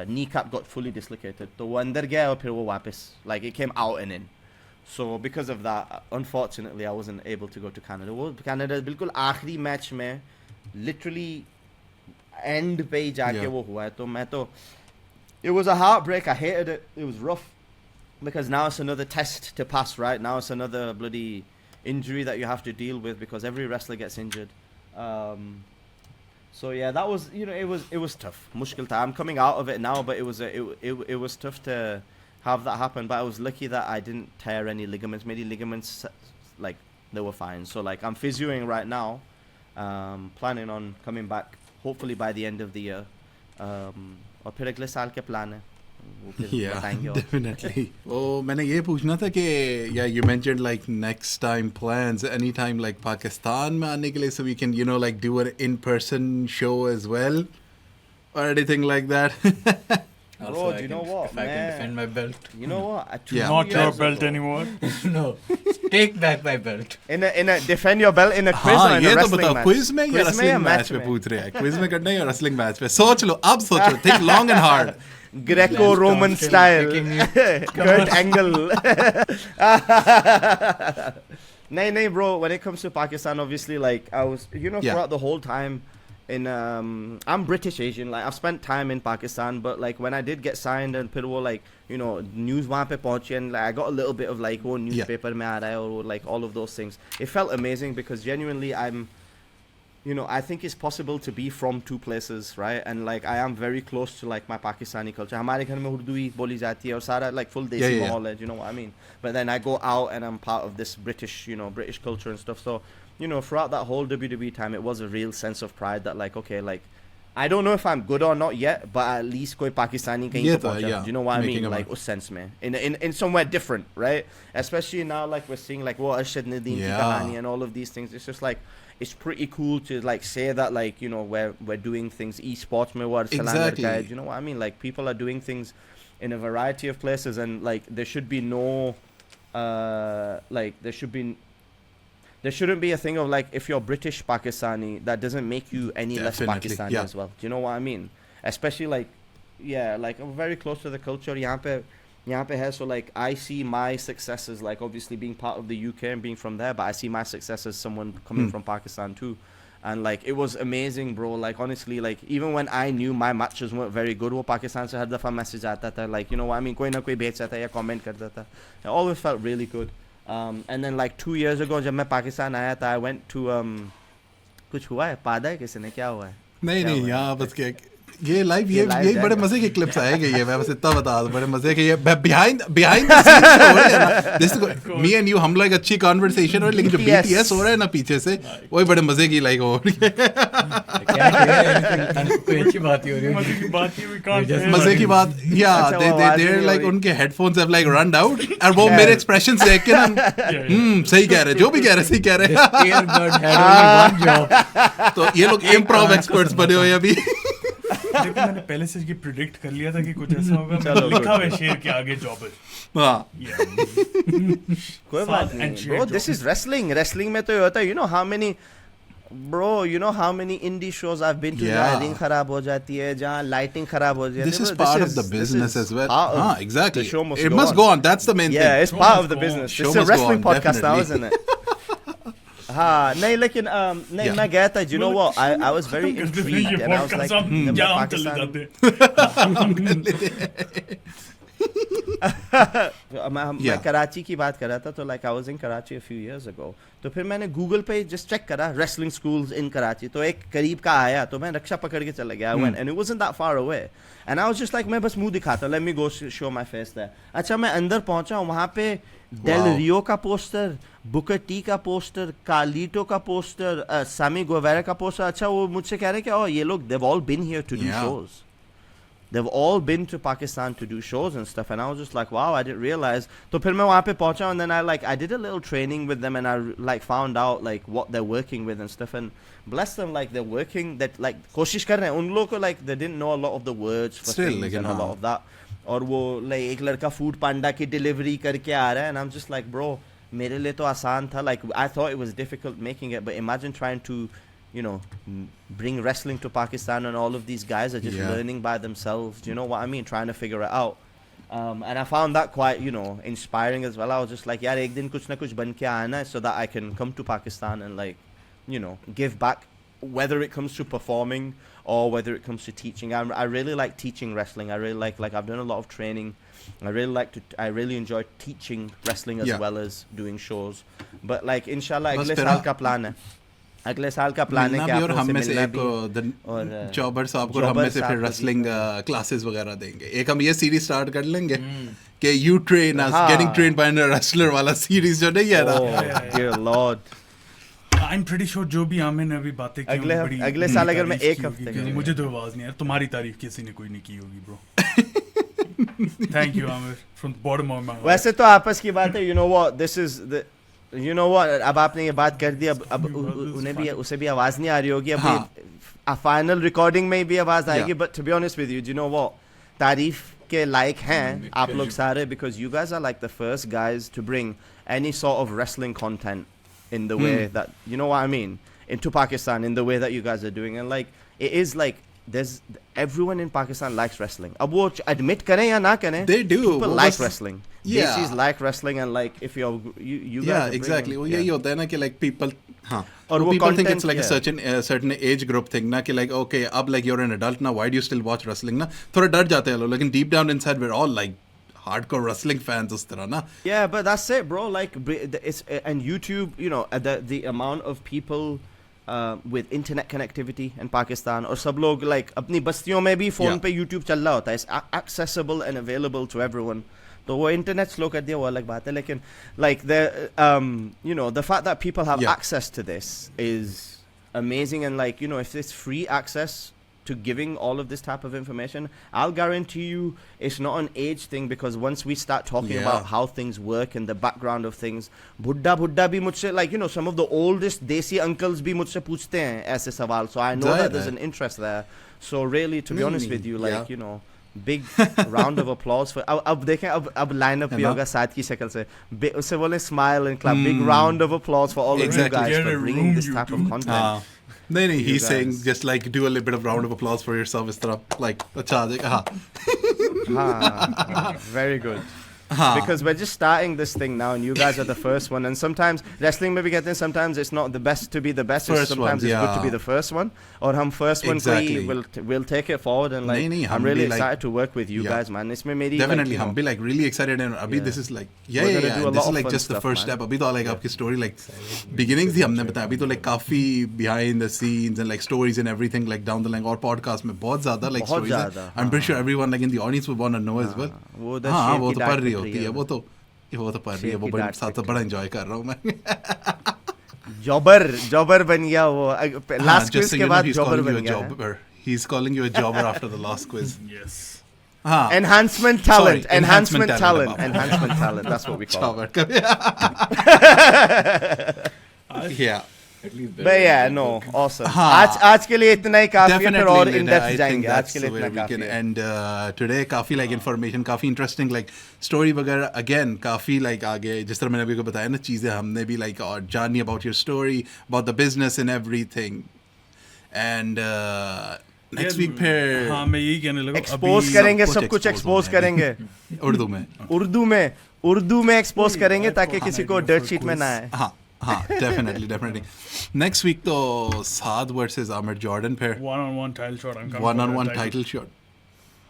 kneecap got fully dislocated. So wo andar gaya aur phir wo wapas, like it came out and in. So because of that, unfortunately, I wasn't able to go to Canada. Wo Canada bilkul aakhri match mein literally end pe hi jaake wo hua hai. To main to, it was a heartbreak. I hated it. It was rough. Because now it's another test to pass, right? Now it's another bloody injury that you have to deal with because every wrestler gets injured. So yeah, that was, it was tough. Mushkil tha. I'm coming out of it now, but it was tough to have that happen. But I was lucky that I didn't tear any ligaments. Maybe ligaments, like they were fine. So like I'm physioing right now, planning on coming back hopefully by the end of the year. और फिर अगले साल के plan है. Yeah, definitely. Oh, मैंने ये पूछना था कि you mentioned like next time plans anytime like Pakistan में आने के लिए so we can like do an in-person show as well or anything like that. Bro, do you know what? If I can defend my belt. You know what? Not your belt anymore. No, take back my belt. In a defend your belt in a quiz or in a wrestling match? Quiz में या wrestling match में पूछ रहे हैं? Quiz में करना है या wrestling match में? सोच लो, अब सोचो. Think long and hard. Greco-Roman style. Kurt Angle. Nay, bro. When it comes to Pakistan, obviously, like I was, throughout the whole time. I'm British Asian, like I've spent time in Pakistan, but like when I did get signed and फिर वो like news वहाँ पे पहुँचे and like I got a little bit of like वो newspaper में आ रहा है और like all of those things. It felt amazing because genuinely I'm I think it's possible to be from two places, right? And like I am very close to like my Pakistani culture. हमारे घर में उर्दू ही बोली जाती है और सारा like full desi माहौल है, you know what I mean? But then I go out and I'm part of this British British culture and stuff. So throughout that whole WWE time, it was a real sense of pride that like, okay, like, I don't know if I'm good or not yet, but at least koi Pakistani kahin to pahuncha. Do you know what I mean? Like, us sense mein. In somewhere different, right? Especially now, like, we're seeing, like, Arshad Nadeem ki kahani and all of these things. It's just, like, it's pretty cool to, like, say that, like, we're doing things esports mein war exactly. Do you know what I mean? Like, people are doing things in a variety of places and, like, there should be no, there shouldn't be a thing of like if you're British Pakistani that doesn't make you any less Pakistani as well. Do you know what I mean? Especially like like I'm very close to the culture यहाँ पे है, so like I see my success as like obviously being part of the UK and being from there, but I see my success as someone coming from Pakistan too. And like it was amazing, bro. Like honestly, like even when I knew my matches weren't very good, वो पाकिस्तान से हर दफा message आता था, like you know what I mean, कोई ना कोई भेजता था या comment करता था. It always felt really good. And then like 2 years ago जब मैं पाकिस्तान आया था, I went to कुछ हुआ है, पादा है किसी ने, क्या हुआ है? नहीं यहाँ बस क्या ये लाइव यही बड़े मजे के क्लिप्स आएंगे ये मैं बस इतना बता दूं बड़े मजे के ये बिहाइंड द सीन्स हो रहे हैं ना दिस मी एंड यू हम लोग अच्छी कन्वर्सेशन हो लेकिन जो बीटीएस हो रहा है ना पीछे से वही बड़े मजे की लाइक हो रही है कोई अच्छी बात ही हो रही है मजे की बात या दे लाइक उनके headphones have like run out और वो मेरे एक्सप्रेशंस देख के ना सही कह रहे जो भी कह रहे सही कह रहे तो ये लोग इम्प्रोव एक्सपर्ट्स बने हुए अभी लेकिन मैंने पहले से ये प्रिडिक्ट कर लिया था कि कुछ ऐसा होगा लिखा हुआ है शेर के आगे जॉबर कोई बात नहीं ब्रो दिस इज रेसलिंग में तो ये होता है you know how many indie shows I have been to जहां रिंग खराब हो जाती है जहां लाइटिंग खराब हो जाती है this is part of the business as well हां exactly it must go on that's the main thing yeah it's part of the business it's a wrestling podcast now isn't it हाँ नहीं लेकिन नहीं मैं गया था you know what I was very intrigued and I was like मैं कराची की बात कर रहा था तो like I was in Karachi a few years ago तो फिर मैंने गूगल पे just चेक करा wrestling schools in Karachi तो एक करीब का आया तो मैं रक्षा पकड़ के चला गया and it wasn't that far away and I was just like मैं बस मुंह दिखाता let me go show my face there अच्छा मैं अंदर पहुंचा वहाँ पे डेल रियो का पोस्टर बुकर टी का पोस्टर कार्लिटो का पोस्टर सामी गोवेरा का पोस्टर अच्छा वो मुझसे कह रहे हैं कि ये लोग they've all been here to do shows they've all been to Pakistan to do shows and stuff and I was just like wow I didn't realize तो फिर मैं वहाँ पे पहुँचा and then I did a little training with them and I like found out like what they're working with and stuff and bless them like they're working that like कोशिश कर रहे हैं उन लोगों को like they didn't know a lot of the words for things and a lot of that और वो like एक लड़का फूड पांडा की डिलीवरी करके आ रहा है and I'm just like bro मेरे लिए तो आसान था like I thought it was difficult making it but imagine trying to you know bring wrestling to Pakistan and all of these guys are just learning by themselves do you know what I mean trying to figure it out and I found that quite you know inspiring as well I was just like यार एक दिन कुछ ना कुछ बन के आना है so that I can come to Pakistan and like you know give back whether it comes to performing or whether it comes to teaching I really like teaching wrestling I really like I've done a lot of training I really enjoy teaching wrestling as well as doing shows but like inshallah अगले साल का plan है अगले साल का plan है कि आप हम में से एक और चौबर साहब को हम में से फिर रेसलिंग क्लासेस वगैरह देंगे एक हम ये सीरीज स्टार्ट कर लेंगे कि you train us getting trained by a wrestler वाला सीरीज जो नहीं है ना dear Lord I'm pretty sure जो भी आमिर ने अभी बातें की अगले साल अगर मैं एक हफ्ते मुझे तो आवाज नहीं यार तुम्हारी तारीफ किसी ने कोई नहीं की होगी bro thank you Aamir from the bottom of my heart वैसे तो आपस की बात है you know what this is the you know what अब आपने ये बात कर दी अब उन्हें भी उसे भी आवाज नहीं आ रही होगी अब फाइनल रिकॉर्डिंग में भी आवाज आएगी but to be honest with you do you know what तारीफ के लायक हैं आप लोग सारे because you guys are like the first guys to bring any sort of wrestling content in the way that you know what I mean into Pakistan in the way that you guys are doing and like it is like there's everyone in Pakistan likes wrestling अब वो admit करें या ना करें they do people like wrestling Desis like wrestling and like if you guys exactly वो यही होता है ना कि like people हाँ और वो people think it's like a certain age group thing ना कि like okay अब like you're an adult now why do you still watch wrestling ना थोड़ा डर जाते हैं लोग लेकिन deep down inside we're all like hardcore wrestling fans us tarah na yeah but that's it bro like it's and YouTube you know the amount of people with internet connectivity in Pakistan और सब लोग like अपनी बस्तियों में भी phone पे YouTube चल रहा होता है it's accessible and available to everyone तो वो internet slow कर दिया वो अलग बात है लेकिन like the you know the fact that people have access to this is amazing and like you know if it's free access to giving all of this type of information I'll guarantee you it's not an age thing because once we start talking about how things work and the background of things बुड्ढा भी मुझसे like you know some of the oldest desi uncles भी मुझसे पूछते हैं ऐसे सवाल so I know that there's an interest there so really to be honest with you like you know big round of applause for अब देखें अब line up भी होगा साथ की शक्ल से उससे बोले smile and clap big round of applause for all of you guys for bringing this type of content No, he's saying just like do a little bit of round of applause for yourself. Is तरह like अच्छा देगा हाँ. Very good. because we're just starting this thing now and you guys are the first one, and sometimes wrestling में भी कहते हैं sometimes it's not the best to be the best, sometimes it's good to be the first one, और हम first one को ही we'll take it forward, and like I'm really excited to work with you guys, man. इसमें मेरी definitely हम भी like really excited, and अभी this is like this is like just the first step. अभी तो like आपकी story like beginnings ही हमने बताया, अभी तो like काफी behind the scenes and like stories and everything like down the line, और podcast में बहुत ज़्यादा like stories हैं. I'm pretty sure everyone like in the audience would want to know as well. हाँ वो तो पढ़ रही होती है, वो तो पढ़ रही है, वो बड़े साथ तो बड़ा enjoy कर रहा हूँ मैं. जॉबर बन गया वो last quiz के बाद जॉबर बन गया. He's calling you a jobber after the last quiz. Yes. Enhancement talent. That's what we call it. Yeah. At least But yeah, no, awesome. आज के लिए इतना ही काफी है, फिर और in depth जाएंगे. आज के लिए इतना काफी है. And today काफी like information, काफी interesting like story वगैरह again काफी like आगे जिस तरह मैंने अभी को बताया ना चीजें हमने भी like और जानी about your story, about the business and everything. And next week फिर हाँ मैं यही कहने लगा, expose करेंगे, सब कुछ expose करेंगे. उर्दू में expose करेंगे ताकि किसी को dirt sheet में ना आए. हाँ definitely. Next week तो साद versus Amir Jordan फिर one-on-one title shot. One-on-one title shot.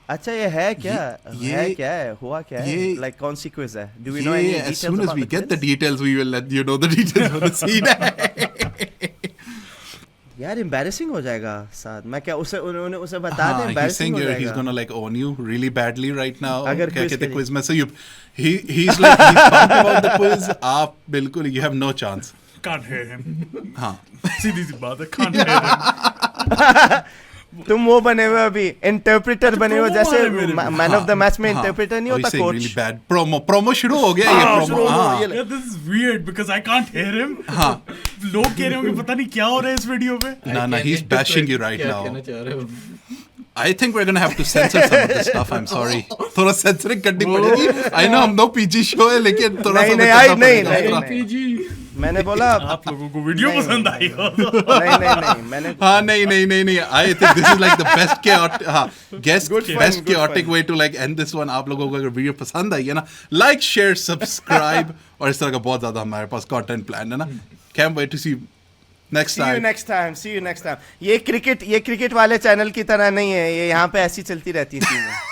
अच्छा ये है क्या? हुआ क्या है? Like कौन सी quiz है? Do we know any details? As soon as we get the details, we will let you know the details of the scene. यार embarrassing हो जाएगा साथ. मैं क्या उसे बता दें embarrassing हो जाएगा. He's gonna like own you really badly right now. अगर क्या कहते quiz में, so he's like he's pumped about the quiz. आप बिल्कुल you have no chance. Can't hear him. हाँ. सीधी सी बात है, can't hear him. तुम वो बने हुए अभी इंटरप्रेटर बने हुए, जैसे मैन ऑफ द मैच में इंटरप्रेटर नहीं होता कोच. really bad promo शुरू हो गया ये promo. Yeah, this is weird because I can't hear him. हाँ. लोग कह रहे होंगे पता नहीं क्या हो रहा है इस वीडियो पे. ना he's bashing you right now. कहना चाह रहे हो? I think we're gonna have to censor some of this stuff. I'm sorry. थोड़ा censoring करनी पड़ेगी. I know हम no PG show है, लेकिन थोड़ा सा नहीं PG. मैंन बोला आप लोगों को वीडियो पसंद आई हो. नहीं मैंने हाँ नहीं. I think this is like the best chaotic chaotic way to like end this one. आप लोगों को अगर वीडियो पसंद आई है ना, like, share, subscribe, और इस तरह का बहुत ज़्यादा हमारे पास content plan है ना. Can't wait to see you next time. See you next time. ये क्रिकेट वाले चैनल की तरह नहीं है, ये यहाँ पे ऐसी चलती रहती है चीजें.